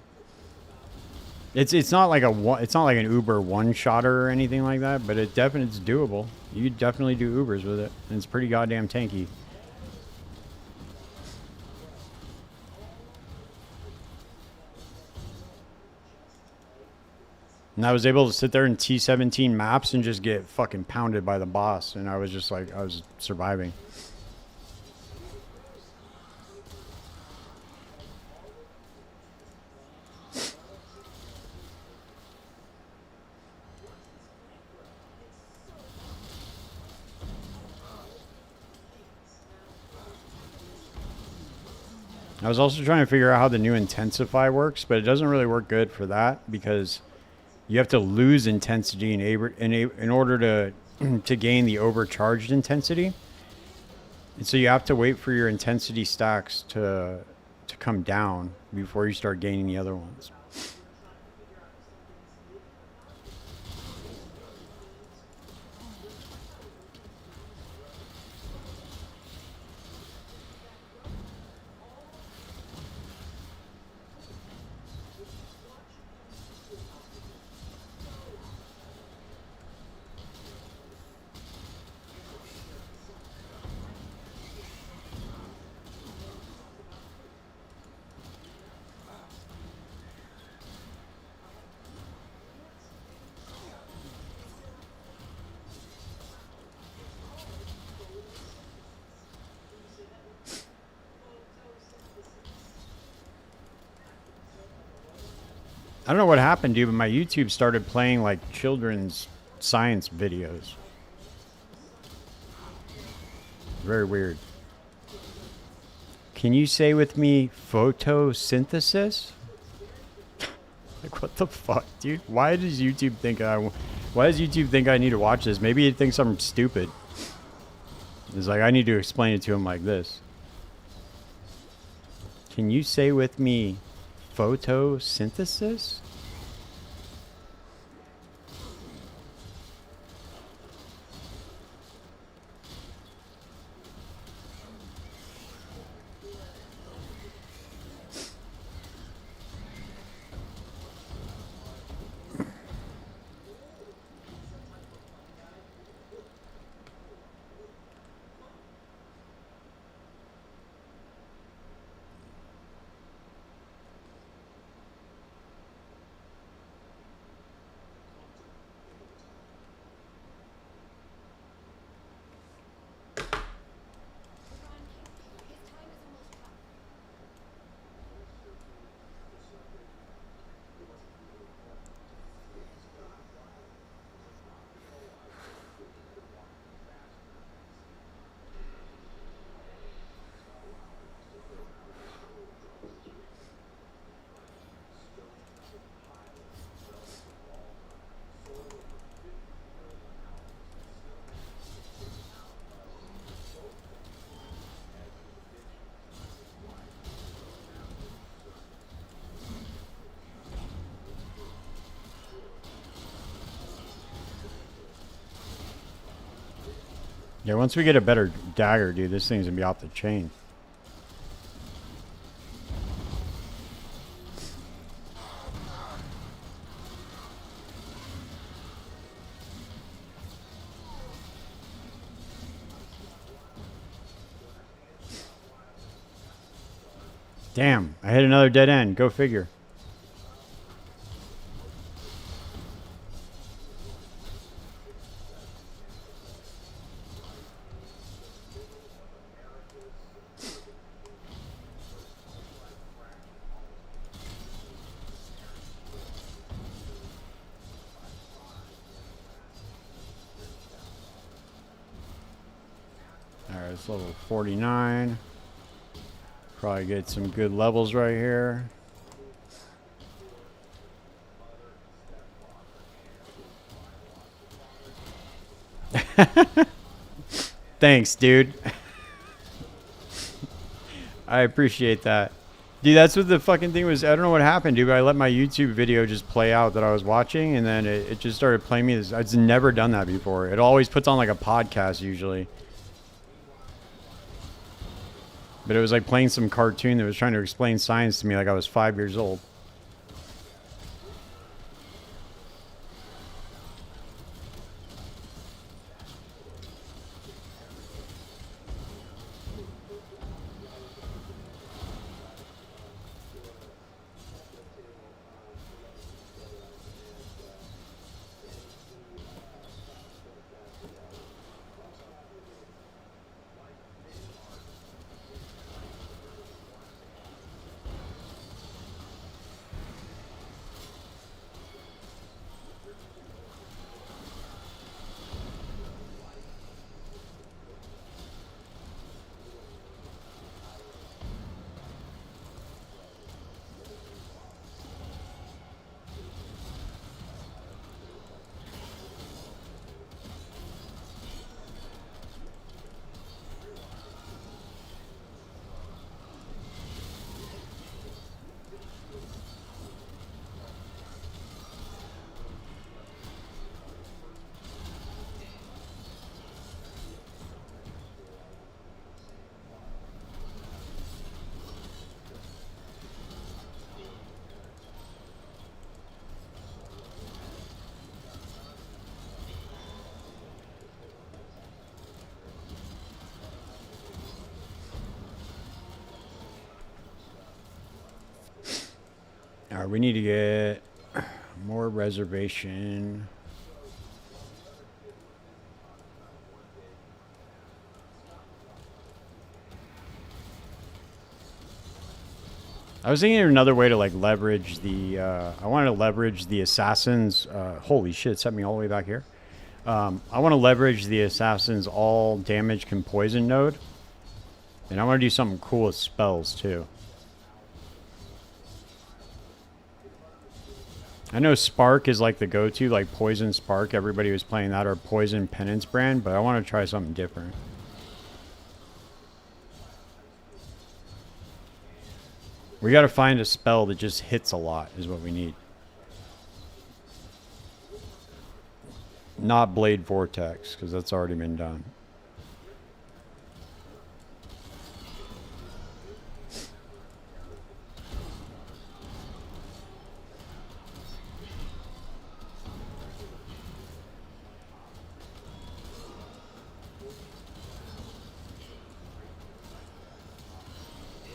It's not like an Uber one-shotter or anything like that, but it's doable. You could definitely do Ubers with it, and it's pretty goddamn tanky. And I was able to sit there in T17 maps and just get fucking pounded by the boss, and I was just like, I was surviving. I was also trying to figure out how the new intensify works, but it doesn't really work good for that because you have to lose intensity in order to to gain the overcharged intensity. And so you have to wait for your intensity stacks to come down before you start gaining the other ones. I don't know what happened, dude, but my YouTube started playing like children's science videos. Very weird. Can you say with me photosynthesis? Like, what the fuck, dude? Why does YouTube think I need to watch this? Maybe it thinks I'm stupid. It's like I need to explain it to him like this. Can you say with me photosynthesis? Yeah, once we get a better dagger, dude, this thing's gonna be off the chain. Damn, I hit another dead end. Go figure. Alright, it's level 49. Probably get some good levels right here. Thanks, dude. I appreciate that. Dude, that's what the fucking thing was. I don't know what happened, dude, but I let my YouTube video just play out that I was watching, and then it just started playing me this. I've never done that before. It always puts on like a podcast usually. But it was like playing some cartoon that was trying to explain science to me like I was 5 years old. Alright, we need to get more reservation. I was thinking of another way to like leverage the, I wanted to leverage the assassins, holy shit, it set me all the way back here. I want to leverage the assassins all damage can poison node. And I want to do something cool with spells too. I know Spark is like the go-to, like Poison Spark. Everybody was playing that, or Poison Penance brand, but I want to try something different. We got to find a spell that just hits a lot is what we need. Not Blade Vortex, because that's already been done.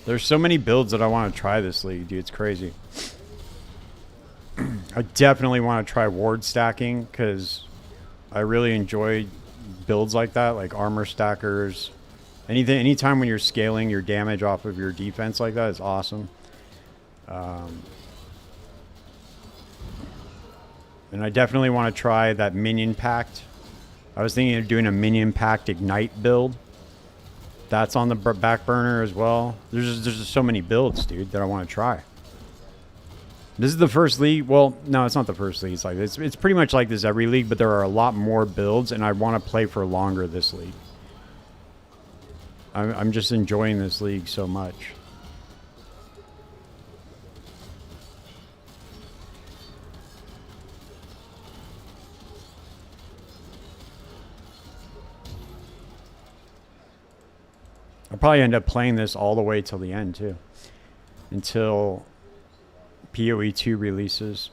There's so many builds that I want to try this league, dude. It's crazy. I definitely want to try ward stacking because I really enjoy builds like that, like armor stackers. Anytime when you're scaling your damage off of your defense like that is awesome. And I definitely want to try that minion pact. I was thinking of doing a minion pact ignite build. That's on the back burner as well. There's just so many builds, dude, that I want to try. This is the first league. Well, no, it's not the first league. It's like it's pretty much like this every league, but there are a lot more builds, and I want to play for longer this league. I'm just enjoying this league so much. I'll probably end up playing this all the way till the end too, until PoE 2 releases.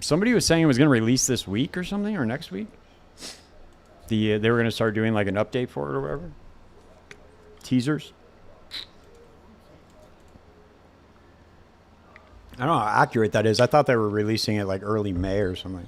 Somebody was saying it was going to release this week or something, or next week. They were going to start doing like an update for it or whatever. Teasers. I don't know how accurate that is. I thought they were releasing it like early May or something.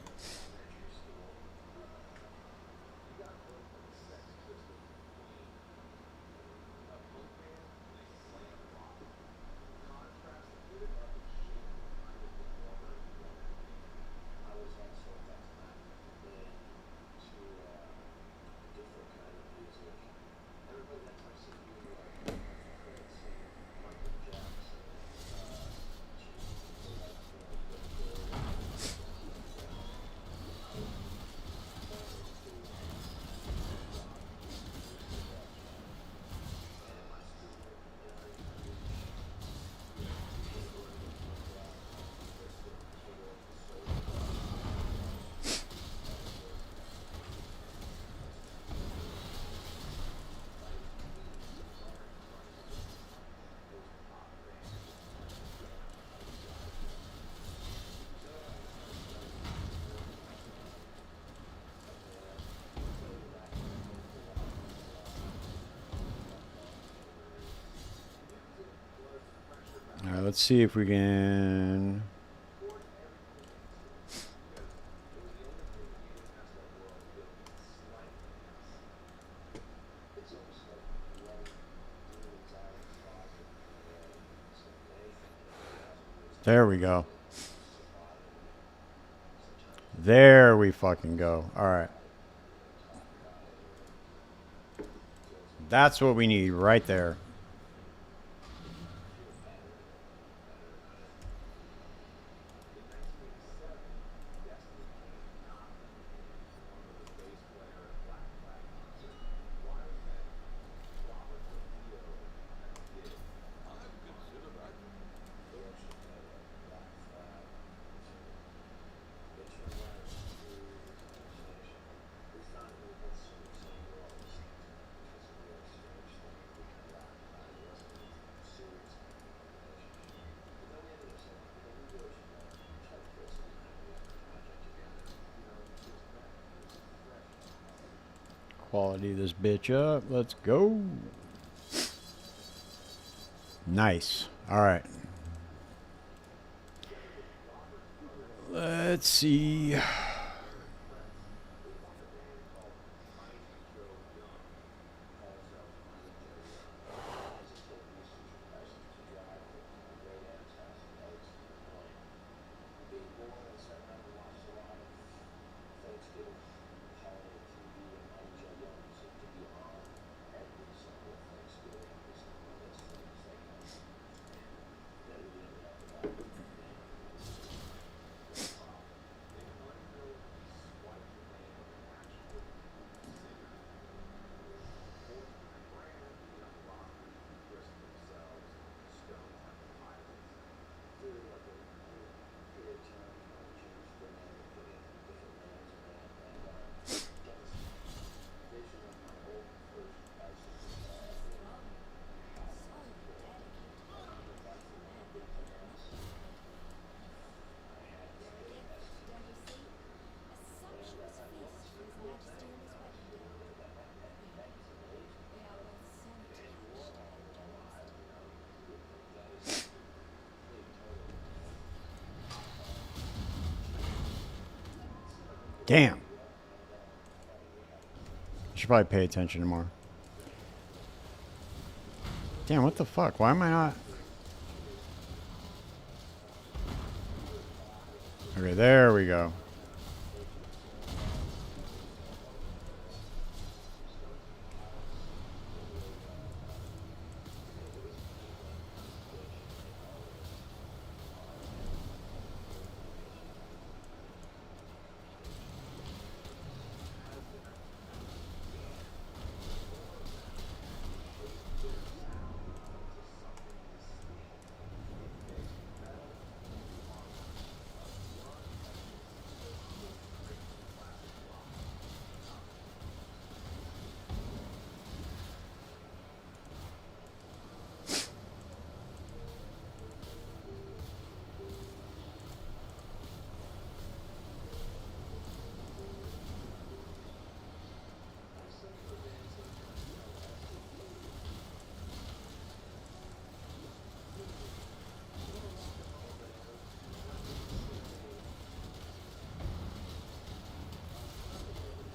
All right, let's see if we can. There we go. There we fucking go. All right. That's what we need right there. Quality this bitch up. Let's go. Nice. All right. Let's see. Damn. Should probably pay attention more. Damn, what the fuck? Why am I not? Okay, there we go.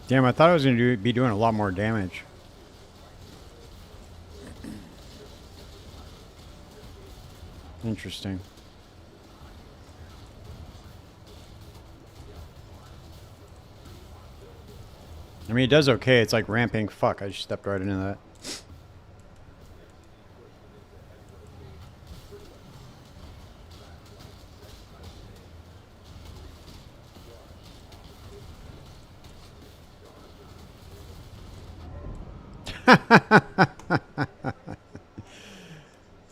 Damn, I thought I was going to be doing a lot more damage. Interesting. I mean, it does okay. It's like ramping. Fuck, I just stepped right into that.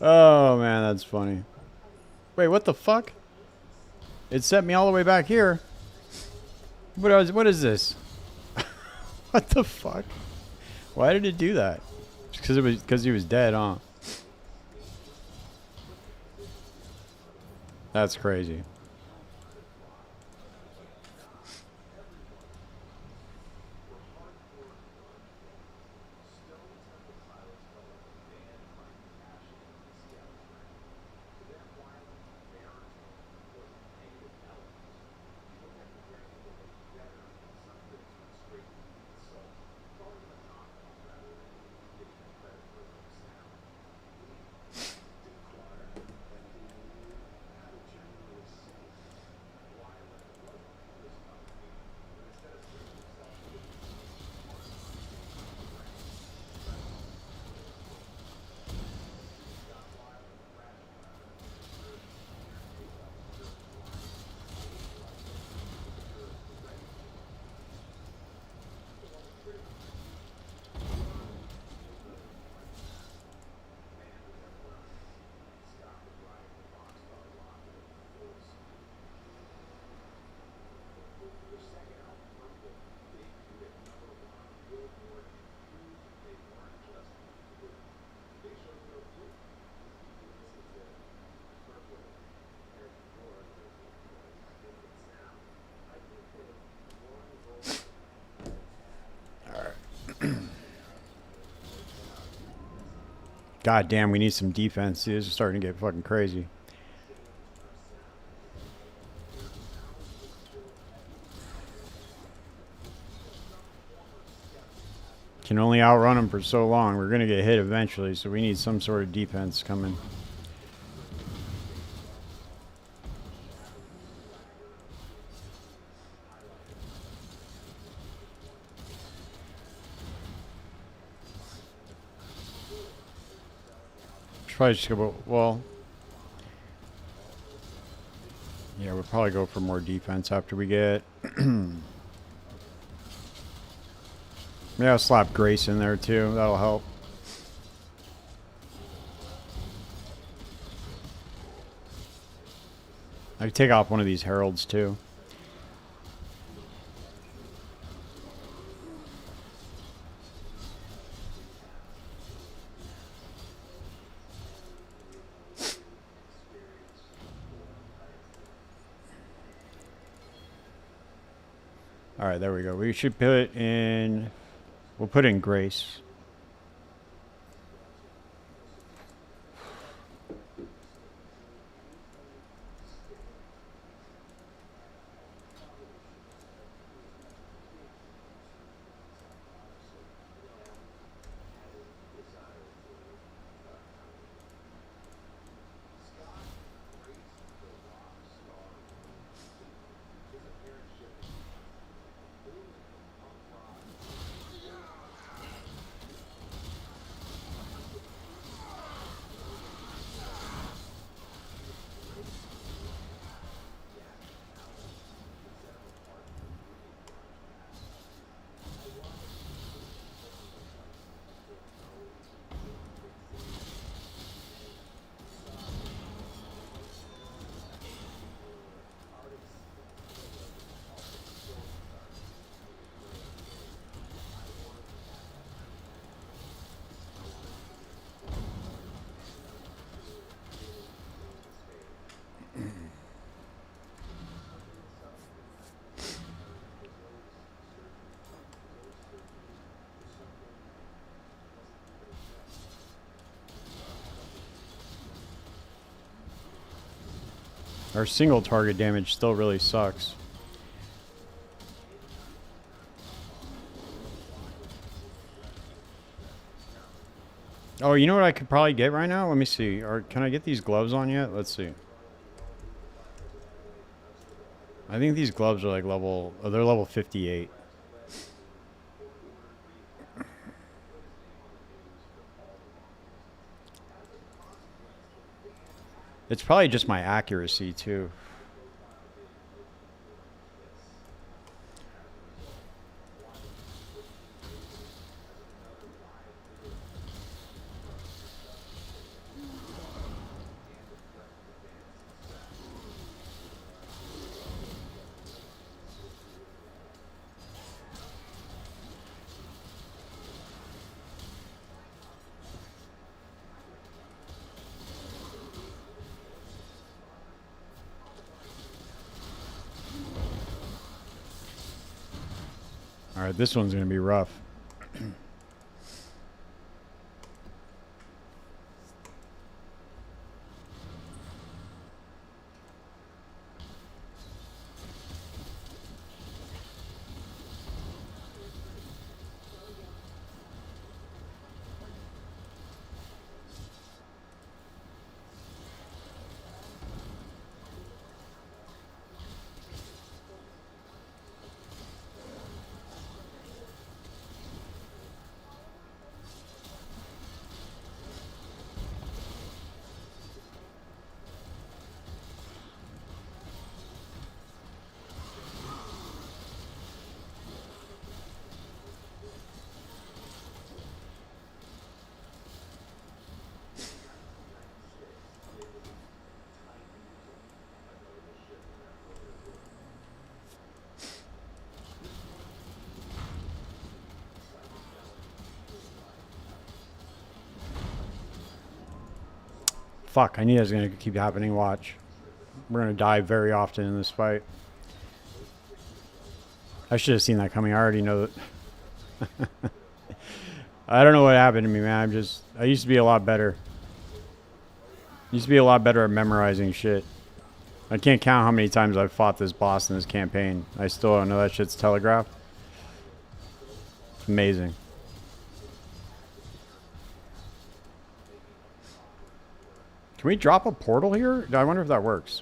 Oh, man, that's funny. Wait, what the fuck? It set me all the way back here. What is this? What the fuck? Why did it do that? Just because he was dead, huh? That's crazy. God damn, we need some defense. This is starting to get fucking crazy. Can only outrun them for so long. We're going to get hit eventually, so we need some sort of defense coming. Should probably just go, well, yeah, we'll probably go for more defense after we get... Maybe I'll slap Grace in there too. That'll help. I could take off one of these heralds too. Alright, there we go. We should put in... We'll put in Grace. Our single target damage still really sucks. Oh, you know what I could probably get right now? Let me see. Or can I get these gloves on yet? Let's see. I think these gloves are like level... Oh, they're level 58. It's probably just my accuracy, too. Alright, this one's going to be rough. Fuck, I knew that was going to keep happening. Watch. We're going to die very often in this fight. I should have seen that coming. I already know that. I don't know what happened to me, man. I used to be a lot better. Used to be a lot better at memorizing shit. I can't count how many times I've fought this boss in this campaign. I still don't know that shit's telegraphed. It's amazing. Can we drop a portal here? I wonder if that works.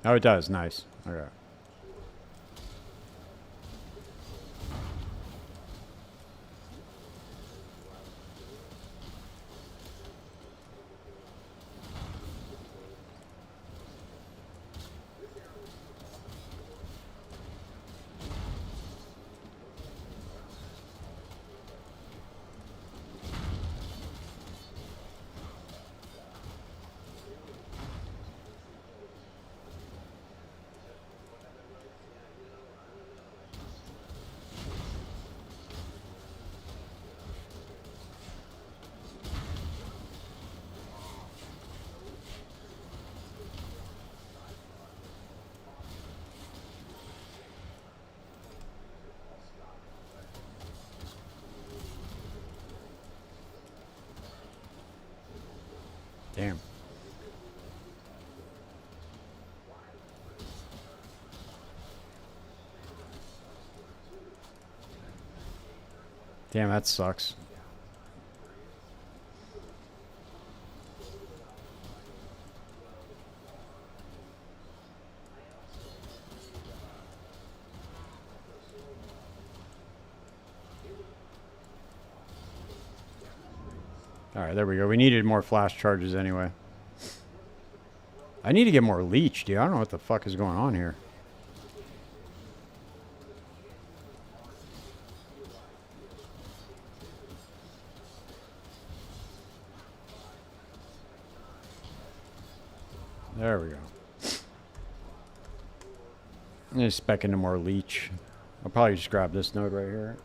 Oh, it does. Nice. Okay. Damn. Damn, that sucks. Alright, there we go. We needed more flash charges anyway. I need to get more leech, dude. I don't know what the fuck is going on here. There we go. I'm just spec into more leech. I'll probably just grab this node right here.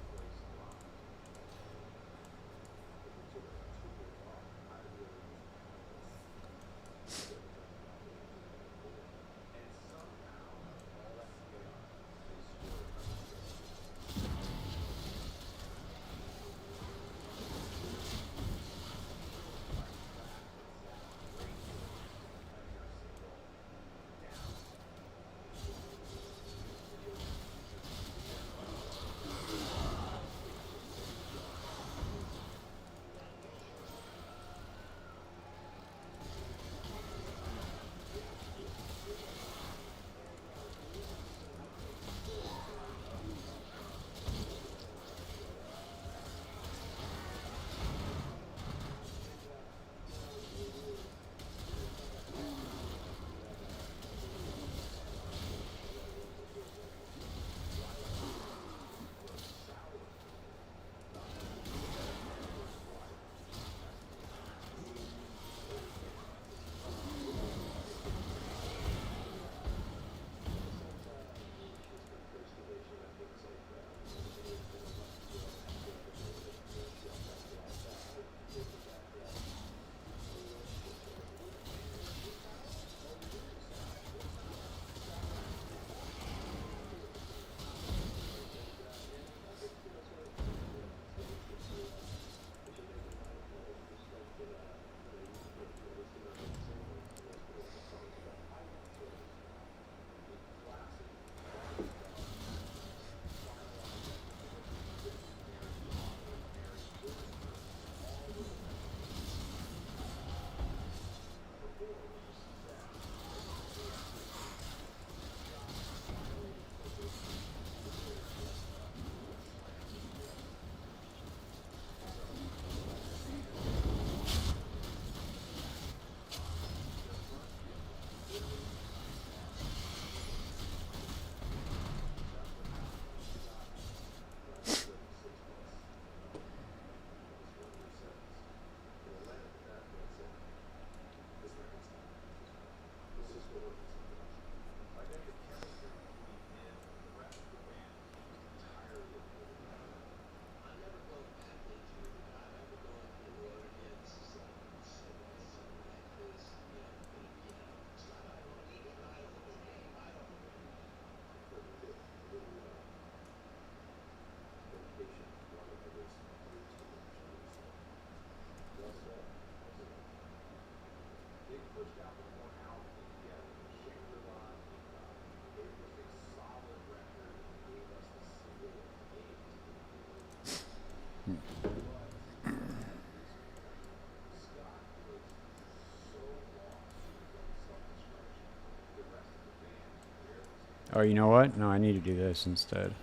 Oh, you know what? No, I need to do this instead.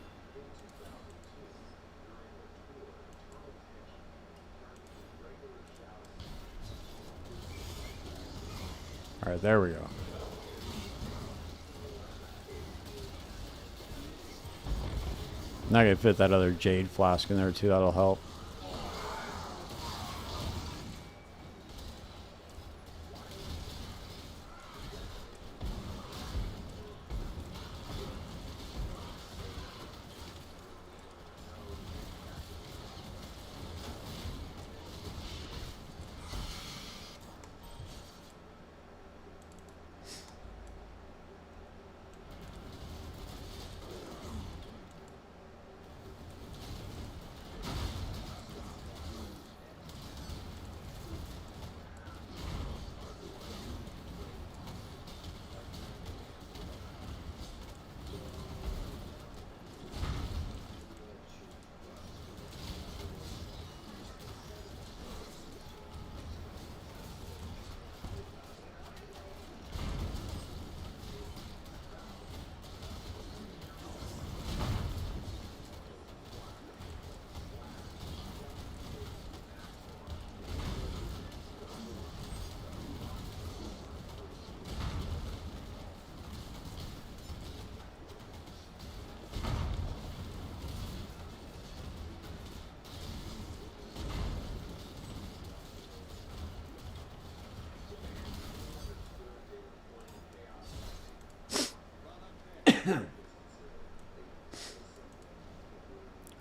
Alright, there we go. Not gonna fit that other jade flask in there too, that'll help.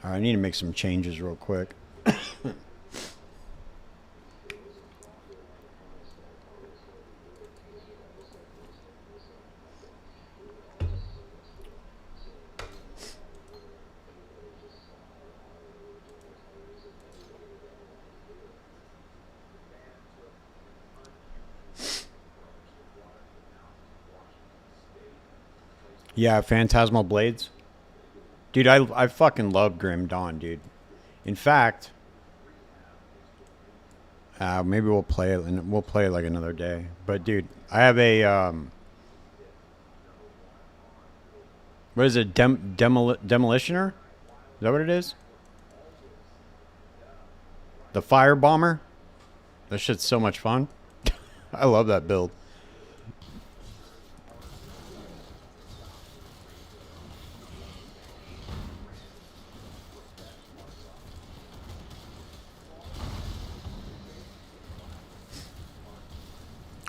Alright, I need to make some changes real quick. Yeah, Phantasmal Blades. Dude, I fucking love Grim Dawn, dude. In fact, maybe we'll play it and we'll play it like another day. But dude, I have a what is it? Demolitioner? Is that what it is? The Fire Bomber. That shit's so much fun. I love that build.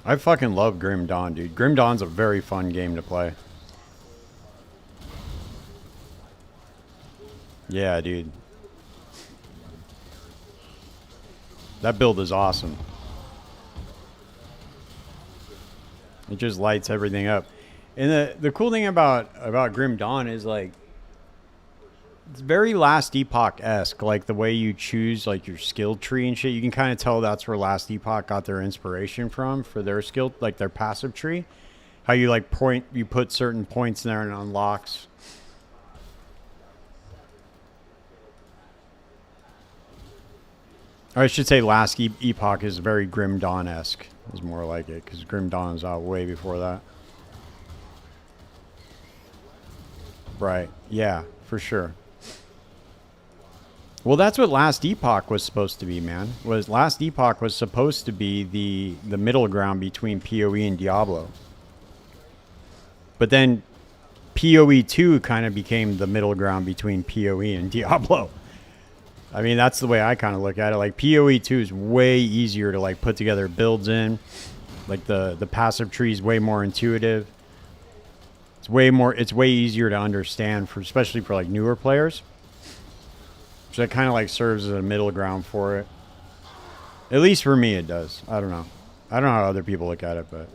I fucking love Grim Dawn, dude. Grim Dawn's a very fun game to play. Yeah, dude. That build is awesome. It just lights everything up. And the cool thing about Grim Dawn is like it's very Last Epoch-esque, like the way you choose like your skill tree and shit. You can kind of tell that's where Last Epoch got their inspiration from for their skill, like their passive tree. How you like you put certain points in there and it unlocks. Or I should say Last Epoch is very Grim Dawn-esque. Is more like it because Grim Dawn is out way before that. Right. Yeah, for sure. Well, that's what Last Epoch was supposed to be, man. Last Epoch was supposed to be the middle ground between PoE and Diablo. But then PoE 2 kind of became the middle ground between PoE and Diablo. I mean, that's the way I kind of look at it. Like PoE 2 is way easier to like put together builds in. Like the passive tree is way more intuitive. It's way easier to understand for especially for like newer players. So it kind of like serves as a middle ground for it. At least for me it does. I don't know. I don't know how other people look at it, but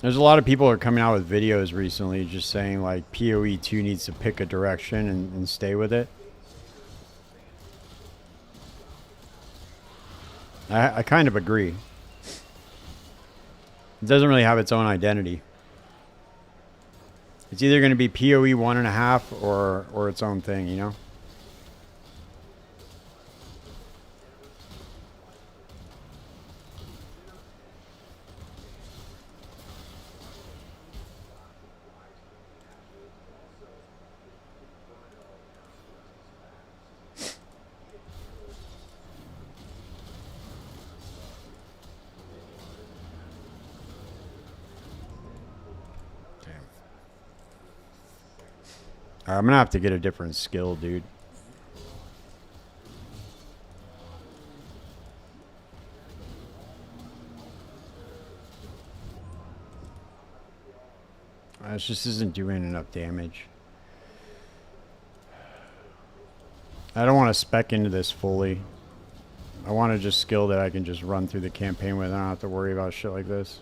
there's a lot of people who are coming out with videos recently just saying like PoE 2 needs to pick a direction and stay with it. I kind of agree. It doesn't really have its own identity. It's either going to be POE 1.5 or its own thing, you know? I'm going to have to get a different skill, dude. This just isn't doing enough damage. I don't want to spec into this fully. I want to just skill that I can just run through the campaign with. I don't have to worry about shit like this.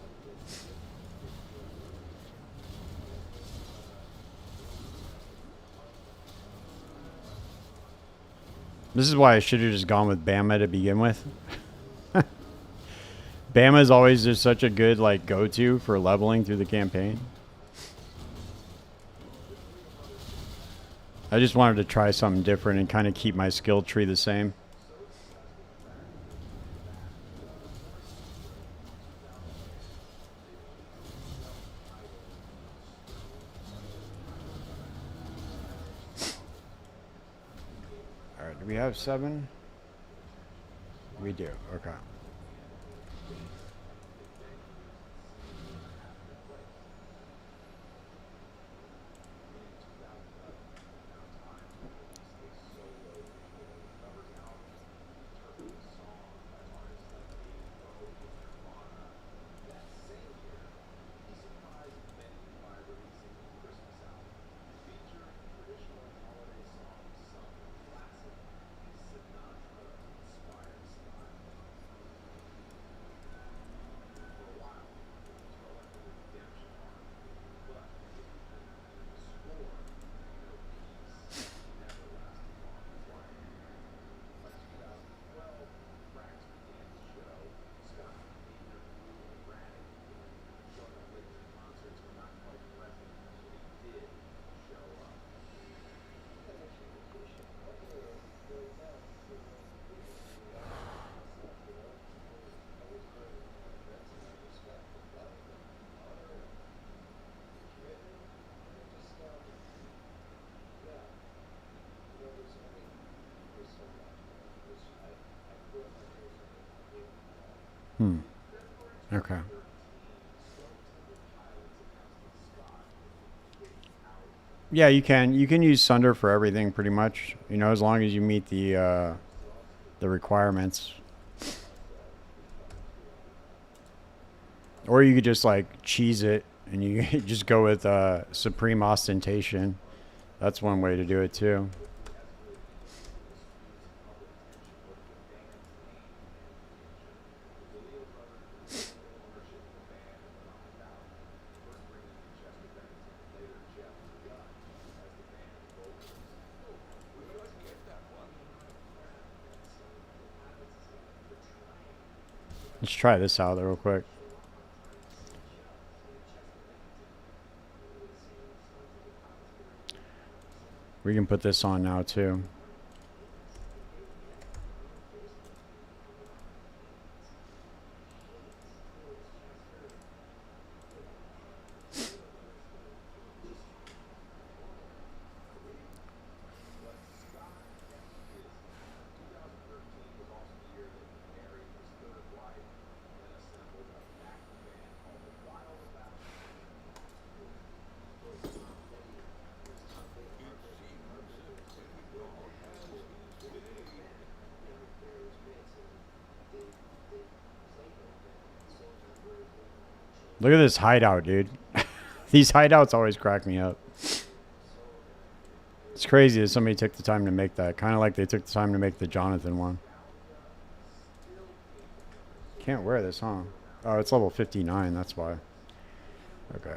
This is why I should have just gone with Bama to begin with. Bama is always just such a good like go-to for leveling through the campaign. I just wanted to try something different and kind of keep my skill tree the same. Alright, do we have 7? We do, okay. Okay. Yeah, you can. You can use Sunder for everything pretty much. You know, as long as you meet the requirements. Or you could just like cheese it and you just go with Supreme Ostentation. That's one way to do it too. Let's try this out real quick. We can put this on now too. Look at this hideout, dude. These hideouts always crack me up. It's crazy that somebody took the time to make that. Kind of like they took the time to make the Jonathan one. Can't wear this, huh? Oh, it's level 59, that's why. Okay.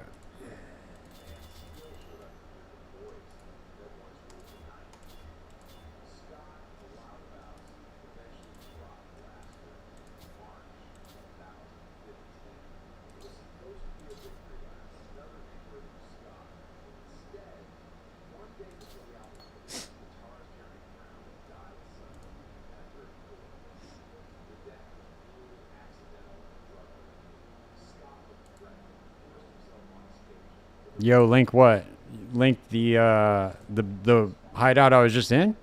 Yo, link what? Link the hideout I was just in?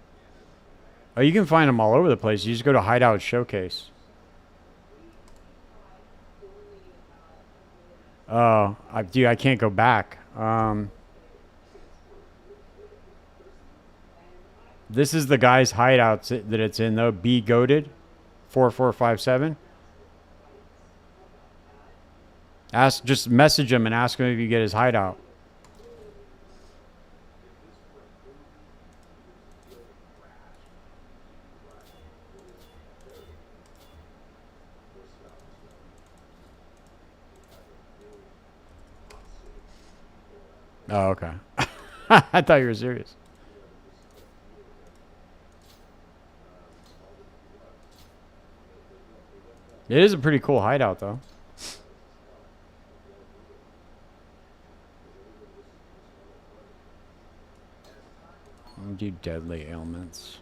Oh, you can find them all over the place. You just go to Hideout Showcase. Oh, dude, I can't go back. This is the guy's hideouts that it's in though. B goated, 4457. Just message him and ask him if you get his hideout. Oh, okay. I thought you were serious. It is a pretty cool hideout, though. Do deadly ailments.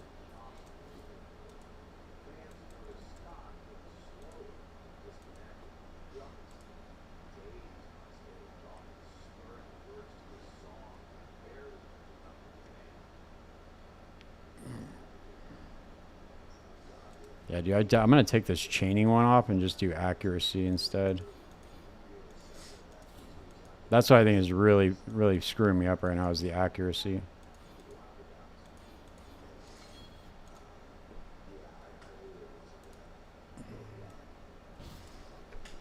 Yeah, dude, I'm going to take this chaining one off and just do accuracy instead. That's what I think is really, really screwing me up right now is the accuracy.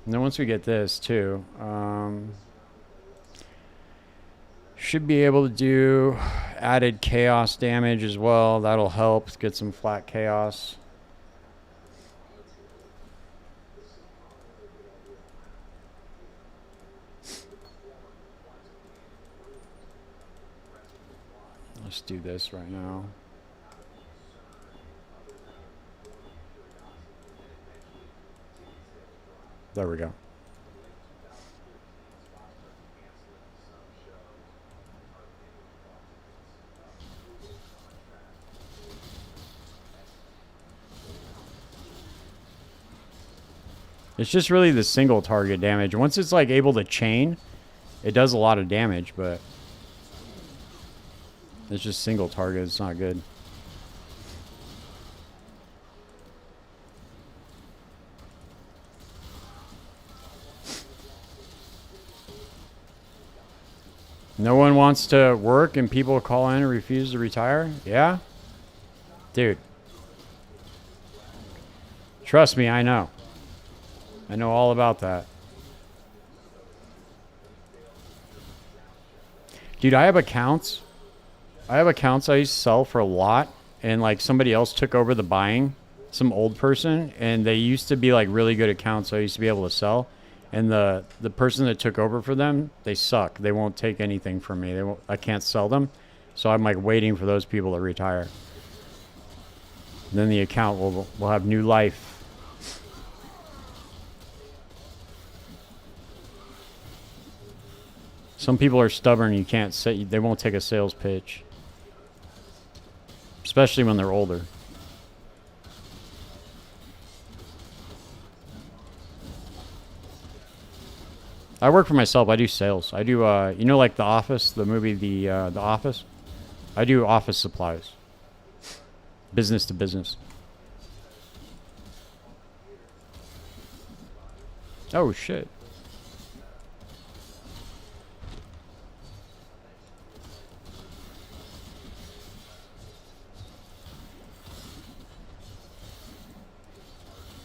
And then once we get this too, should be able to do added chaos damage as well. That'll help get some flat chaos. Let's do this right now. There we go. It's just really the single target damage. Once it's like able to chain, it does a lot of damage, but it's just single target. It's not good. No one wants to work and people call in and refuse to retire? Yeah? Dude. Trust me, I know. I know all about that. Dude, I have accounts I used to sell for a lot, and like somebody else took over the buying, some old person, and they used to be like really good accounts, so I used to be able to sell. And the person that took over for them, they suck. They won't take anything from me. I can't sell them. So I'm like waiting for those people to retire. And then the account will have new life. Some people are stubborn. You can't say, they won't take a sales pitch. Especially when they're older. I work for myself. I do sales. I do, you know, like The Office, the movie, The Office. I do office supplies, business to business. Oh shit!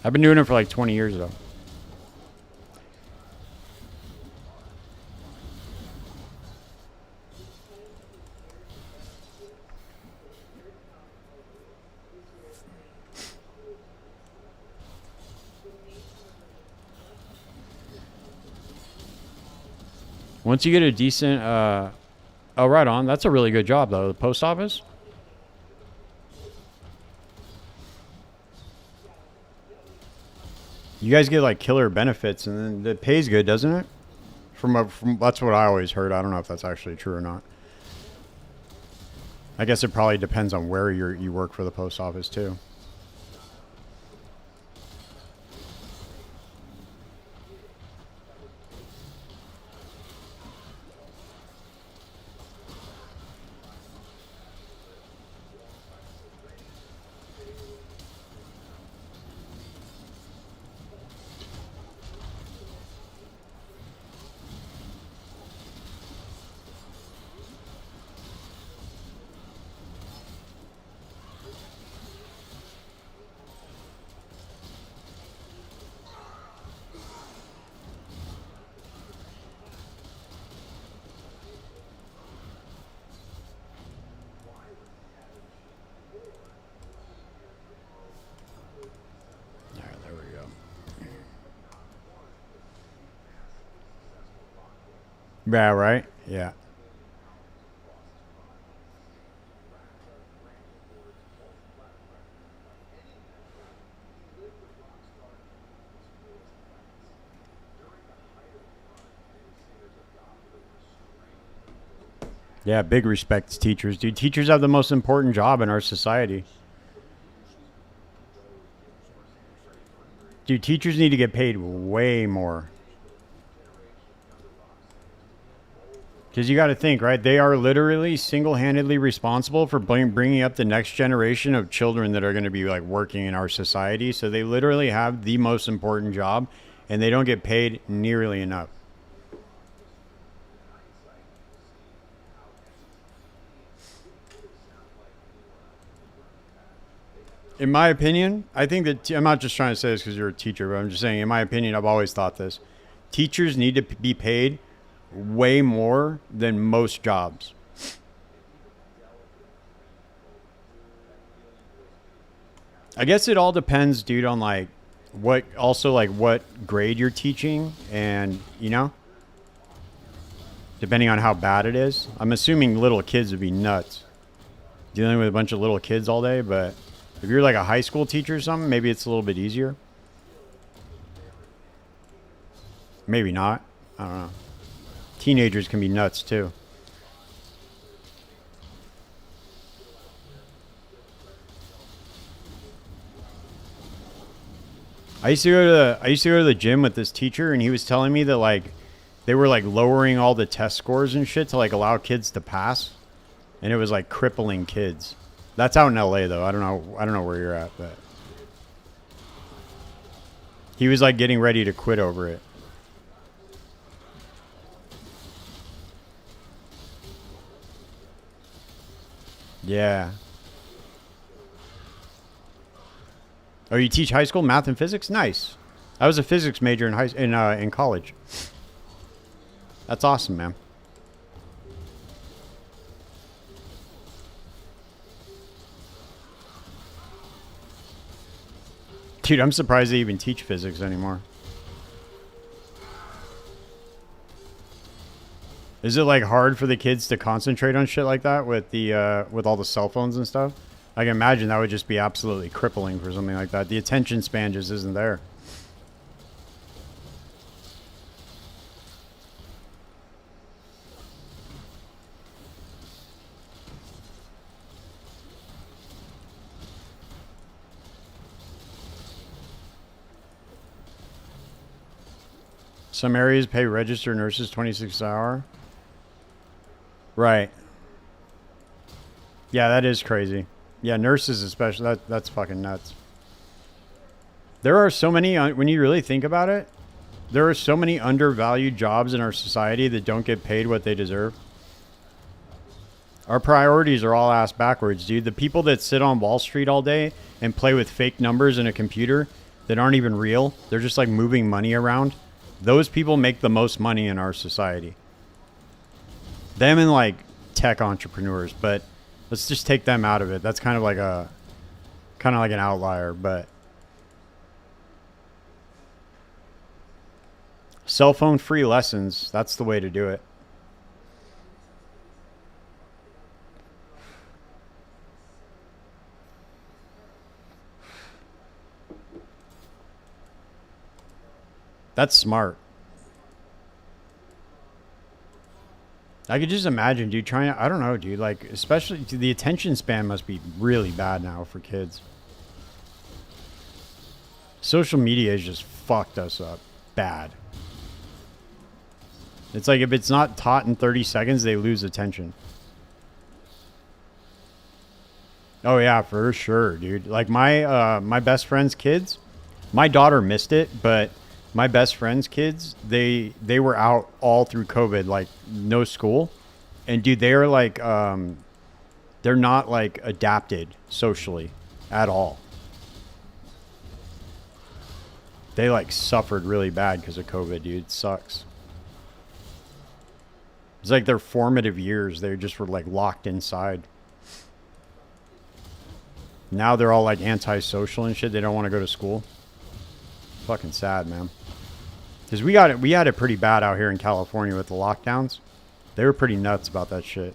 I've been doing it for like 20 years though. Once you get a decent, oh, right on. That's a really good job, though. The post office. You guys get like killer benefits, and then it pays good, doesn't it? From that's what I always heard. I don't know if that's actually true or not. I guess it probably depends on where you work for the post office too. Yeah, right? Yeah. Yeah, big respect to teachers, dude. Teachers have the most important job in our society. Dude, teachers need to get paid way more. Because you got to think, right? They are literally single-handedly responsible for bringing up the next generation of children that are going to be like working in our society. So they literally have the most important job, and they don't get paid nearly enough. In my opinion, I think that I'm not just trying to say this because you're a teacher, but I'm just saying, in my opinion, I've always thought this. Teachers need to be paid way more than most jobs. I guess it all depends, dude, on like what grade you're teaching, and depending on how bad it is. I'm assuming little kids would be nuts dealing with a bunch of little kids all day, but if you're like a high school teacher or something, maybe it's a little bit easier. Maybe not. I don't know. Teenagers can be nuts too. I used to go to the gym with this teacher, and he was telling me that like they were like lowering all the test scores and shit to like allow kids to pass, and it was like crippling kids. That's out in LA though. I don't know where you're at, but he was like getting ready to quit over it. Yeah. Oh, you teach high school math and physics? Nice. I was a physics major in college. That's awesome, man. Dude, I'm surprised they even teach physics anymore. Is it like hard for the kids to concentrate on shit like that with the with all the cell phones and stuff? I can imagine that would just be absolutely crippling for something like that. The attention span just isn't there. Some areas pay registered nurses 26 an hour. Right. Yeah, that is crazy. Yeah, nurses especially. That's fucking nuts. There are so many, when you really think about it, there are so many undervalued jobs in our society that don't get paid what they deserve. Our priorities are all ass backwards, dude. The people that sit on Wall Street all day and play with fake numbers in a computer that aren't even real, they're just like moving money around. Those people make the most money in our society. Them and like tech entrepreneurs, but let's just take them out of it. That's kind of like an outlier, but cell phone free lessons, that's the way to do it. That's smart. I could just imagine, dude, I don't know, dude, like, especially the attention span must be really bad now for kids. Social media has just fucked us up bad. It's like if it's not taught in 30 seconds, they lose attention. Oh yeah, for sure, dude. Like my best friend's kids, my daughter missed it, but my best friend's kids, they were out all through COVID, like no school. And dude, they are like they're not like adapted socially at all. They like suffered really bad because of COVID, dude. It sucks. It's like their formative years, they just were like locked inside. Now they're all like antisocial and shit. They don't want to go to school. Fucking sad, man. Because we had it pretty bad out here in California with the lockdowns. They were pretty nuts about that shit.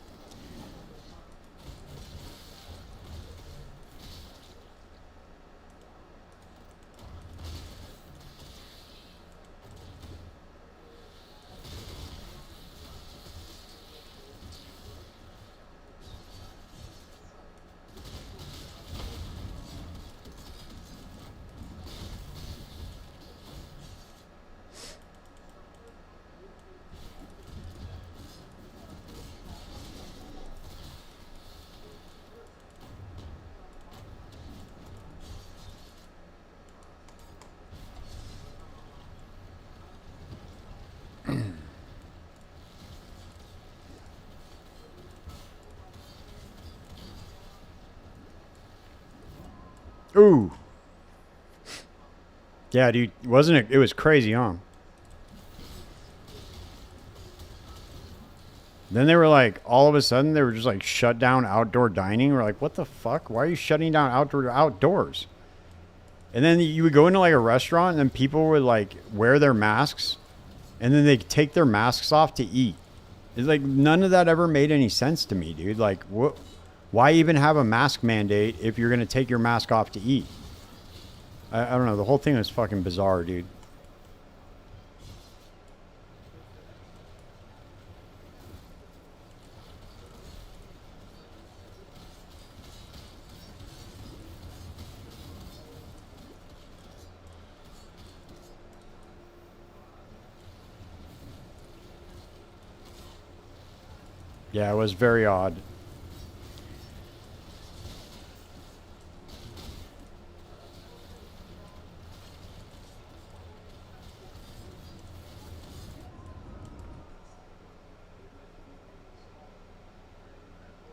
Ooh. Yeah, dude. Wasn't it? It was crazy, huh? Then they were like, all of a sudden, they were just like shut down outdoor dining. We're like, what the fuck? Why are you shutting down outdoors? And then you would go into like a restaurant and then people would like wear their masks and then they take their masks off to eat. It's like none of that ever made any sense to me, dude. Like, what? Why even have a mask mandate if you're going to take your mask off to eat? I don't know. The whole thing was fucking bizarre, dude. Yeah, it was very odd.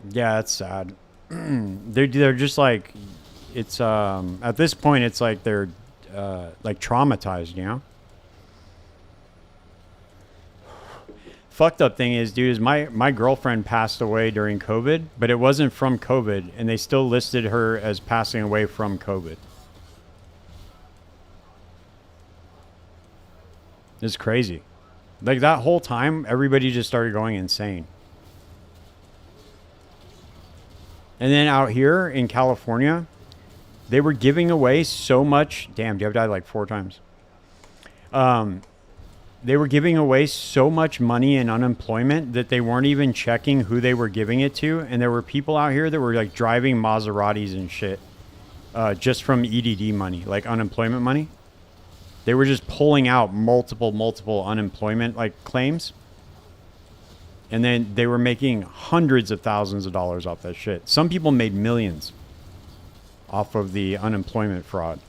Yeah, that's sad. They're just like, it's at this point it's like they're like traumatized, you know. Fucked up thing is, dude, is my girlfriend passed away during COVID, but it wasn't from COVID, and they still listed her as passing away from COVID. It's crazy. Like that whole time, everybody just started going insane. And then out here in California, they were giving away so much. Damn, dude, I've died like 4 times. They were giving away so much money in unemployment that they weren't even checking who they were giving it to. And there were people out here that were like driving Maseratis and shit just from EDD money, like unemployment money. They were just pulling out multiple unemployment like claims. And then they were making hundreds of thousands of dollars off that shit. Some people made millions off of the unemployment fraud.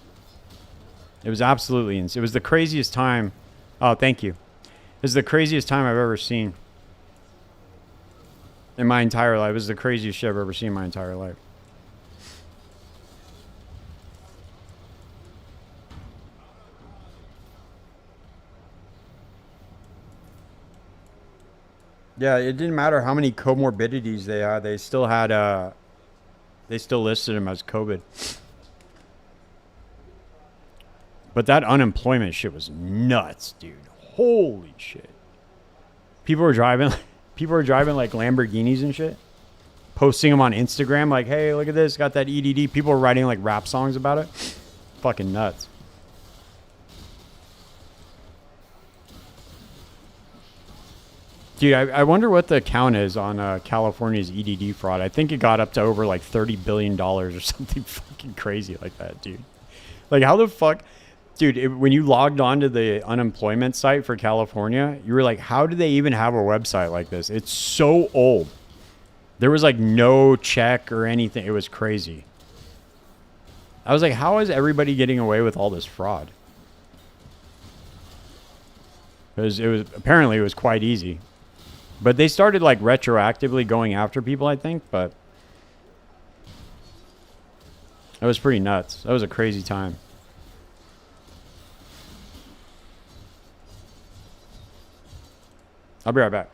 It was absolutely insane. It was the craziest time. Oh, thank you. It was the craziest time I've ever seen in my entire life. It was the craziest shit I've ever seen in my entire life. Yeah, it didn't matter how many comorbidities they had. They still had they still listed them as COVID. But that unemployment shit was nuts, dude. Holy shit. People were driving like Lamborghinis and shit. Posting them on Instagram like, "Hey, look at this, got that EDD." People were writing like rap songs about it. Fucking nuts. Dude, I wonder what the count is on California's EDD fraud. I think it got up to over like $30 billion or something fucking crazy like that, dude. Like, how the fuck... Dude, when you logged on to the unemployment site for California, you were like, how do they even have a website like this? It's so old. There was like no check or anything. It was crazy. I was like, how is everybody getting away with all this fraud? Because apparently it was quite easy. But they started like retroactively going after people, I think, but it was pretty nuts. That was a crazy time. I'll be right back.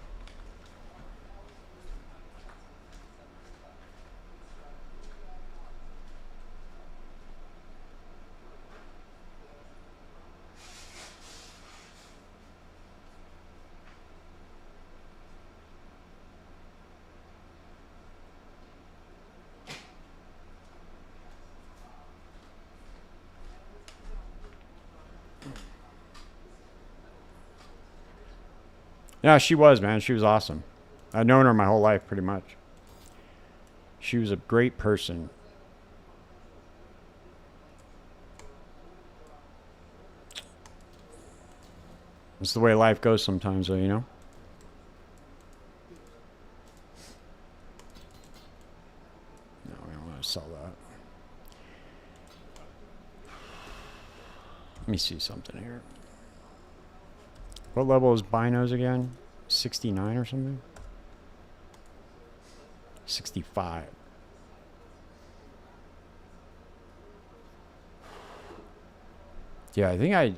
Yeah, she was, man. She was awesome. I've known her my whole life, pretty much. She was a great person. It's the way life goes sometimes, though, you know? No, we don't want to sell that. Let me see something here. What level is Binos again? 69 or something? 65. Yeah, I think I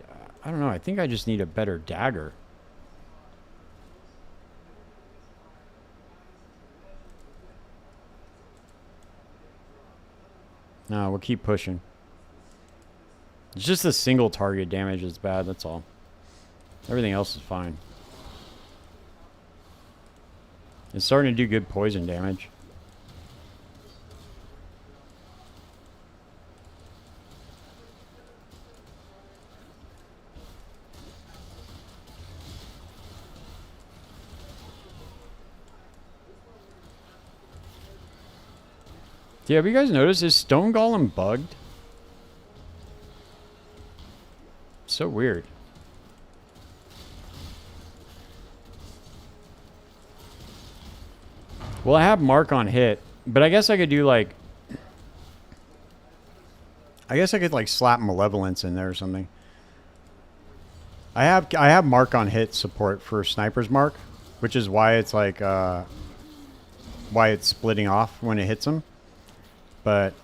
don't know. I think I just need a better dagger. No, we'll keep pushing. It's just the single target damage is bad, that's all. Everything else is fine. It's starting to do good poison damage. Yeah, have you guys noticed, is Stone Golem bugged? So weird. Well, I have mark on hit, but I guess I could do like... I guess I could like slap Malevolence in there or something. I have mark on hit support for Sniper's Mark, which is why it's like why it's splitting off when it hits him. But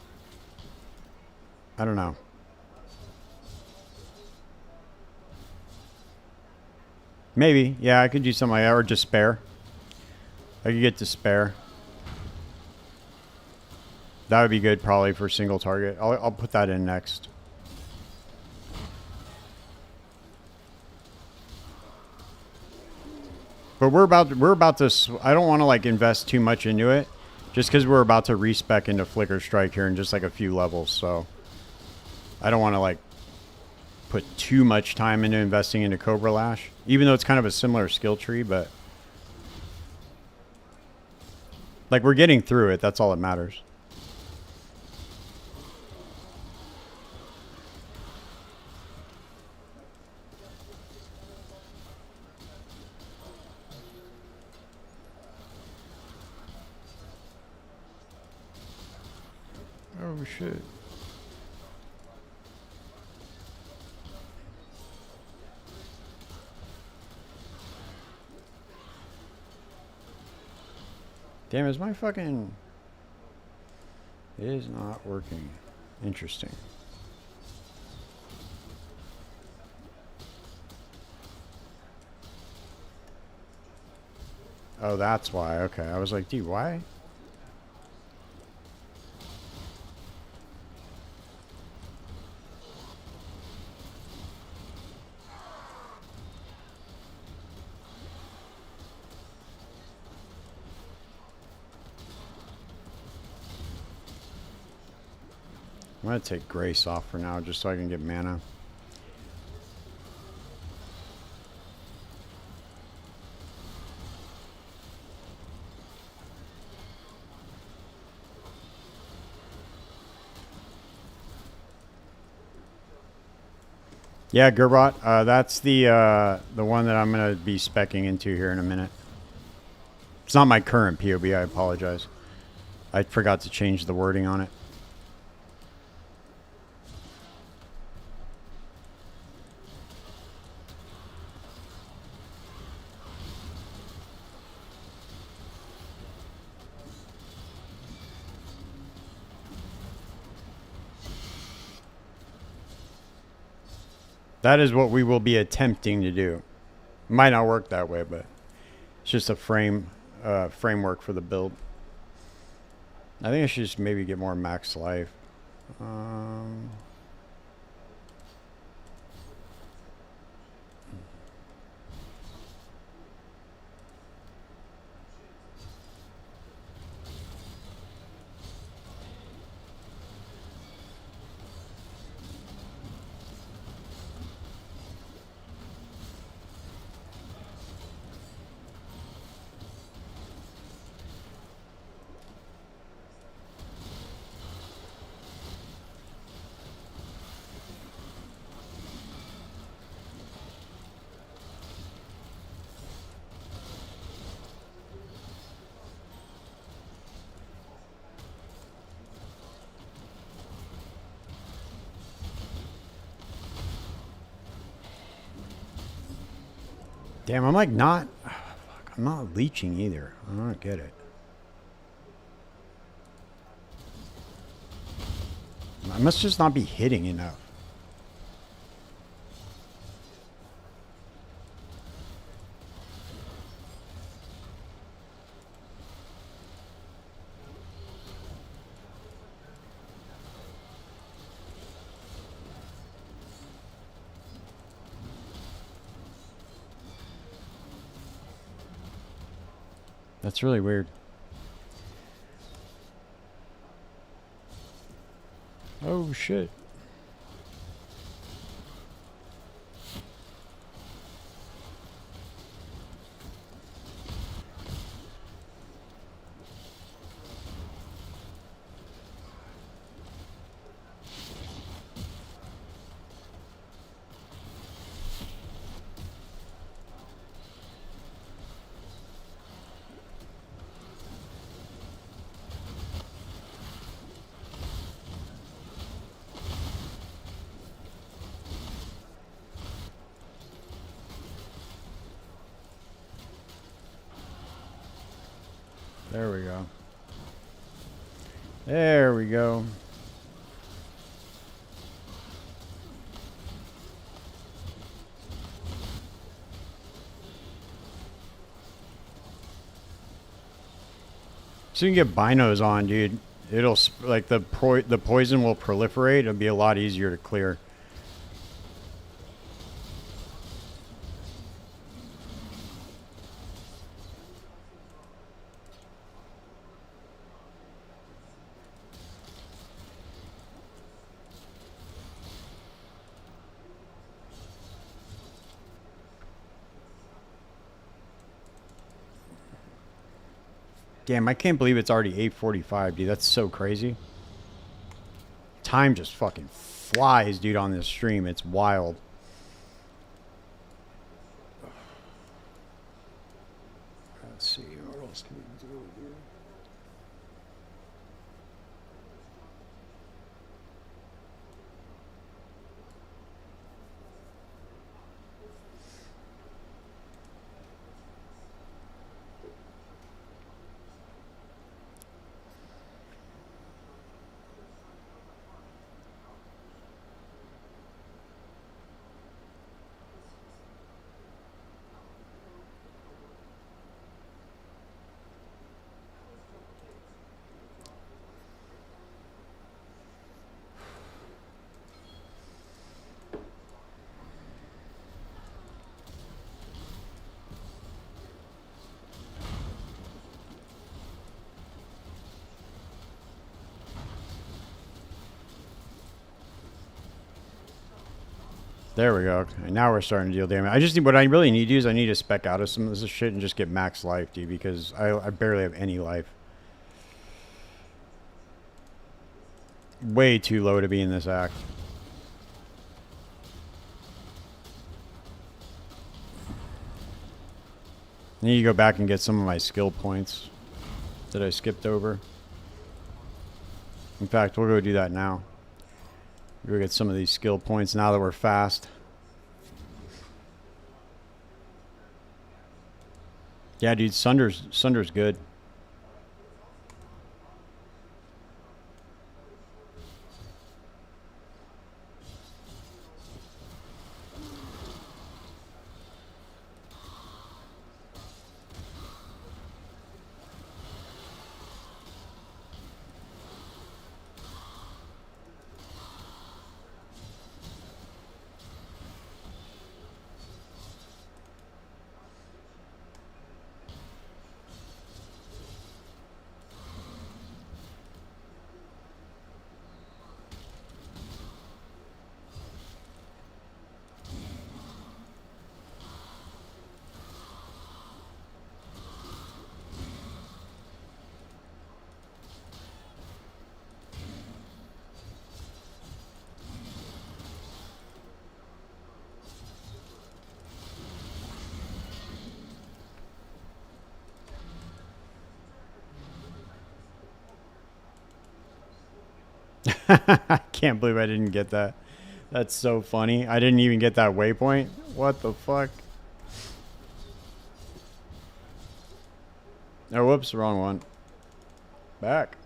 I don't know. Maybe, yeah, I could do something like that, or Despair. I could get Despair. That would be good probably for single target. I'll put that in next. But we're about to I don't want to like invest too much into it, just because we're about to respec into Flickerstrike here in just like a few levels. So I don't want to like put too much time into investing into Cobra Lash, even though it's kind of a similar skill tree. But like we're getting through it. That's all that matters. Oh shit. Damn, is my fucking... It is not working. Interesting. Oh, that's why. Okay, I was like, dude, why? I'm going to take Grace off for now just so I can get mana. Yeah, Gerbot, that's the one that I'm going to be speccing into here in a minute. It's not my current POB, I apologize. I forgot to change the wording on it. That is what we will be attempting to do. Might not work that way, but it's just a framework for the build. I think I should just maybe get more max life. Damn, I'm like not... I'm not leeching either. I don't get it. I must just not be hitting enough. That's really weird. Oh shit. There we go. There we go. So you can get binos on, dude. It'll like the poison will proliferate. It'll be a lot easier to clear. Damn, I can't believe it's already 8:45, dude. That's so crazy. Time just fucking flies, dude, on this stream. It's wild. Let's see. What else can we do here? There we go. Okay, now we're starting to deal damage. I just need, what I really need to do is I need to spec out of some of this shit and just get max life, dude, because I barely have any life. Way too low to be in this act. I need to go back and get some of my skill points that I skipped over. In fact, we'll go do that now. We'll get some of these skill points now that we're fast. Yeah, dude, Sunder's good. I can't believe I didn't get that. That's so funny. I didn't even get that waypoint. What the fuck? Oh, whoops, wrong one. Back.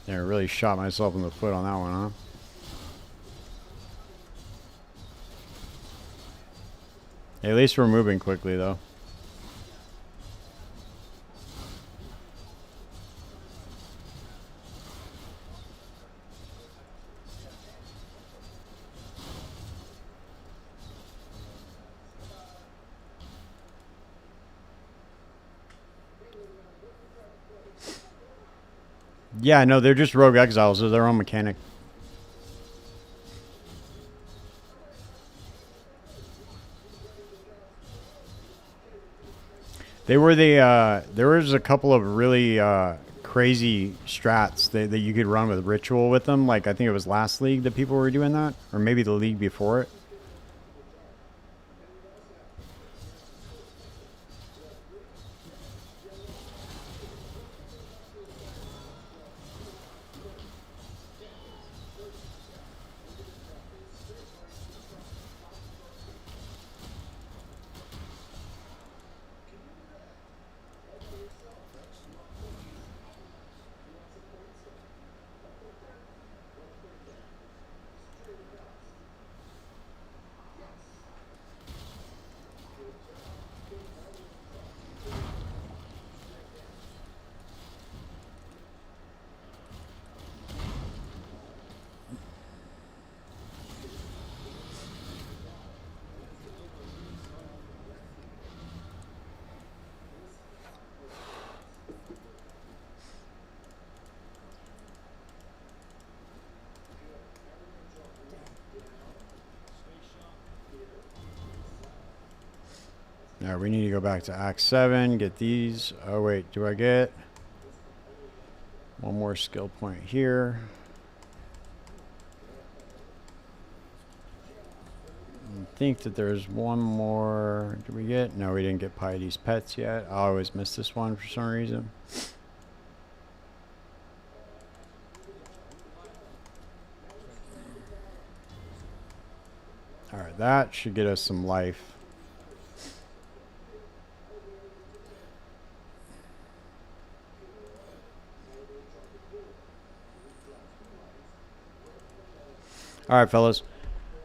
Yeah, I really shot myself in the foot on that one, huh? At least we're moving quickly, though. Yeah, no, they're just rogue exiles. They're their own mechanic. They were the, there was a couple of really crazy strats that you could run with ritual with them. Like, I think it was last league that people were doing that. Or maybe the league before it. All right, we need to go back to Act 7, get these. Oh, wait, do I get one more skill point here? I think that there's one more. Did we get? No, we didn't get Piety's Pets yet. I always miss this one for some reason. All right, that should get us some life. All right, fellas.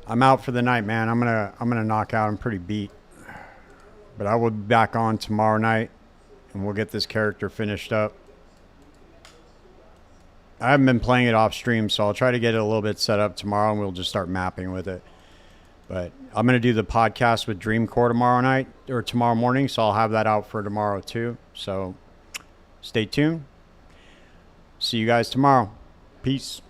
I'm out for the night, man. I'm gonna knock out. I'm pretty beat. But I will be back on tomorrow night and we'll get this character finished up. I haven't been playing it off stream, so I'll try to get it a little bit set up tomorrow and we'll just start mapping with it. But I'm going to do the podcast with Dreamcore tomorrow night or tomorrow morning, so I'll have that out for tomorrow too. So stay tuned. See you guys tomorrow. Peace.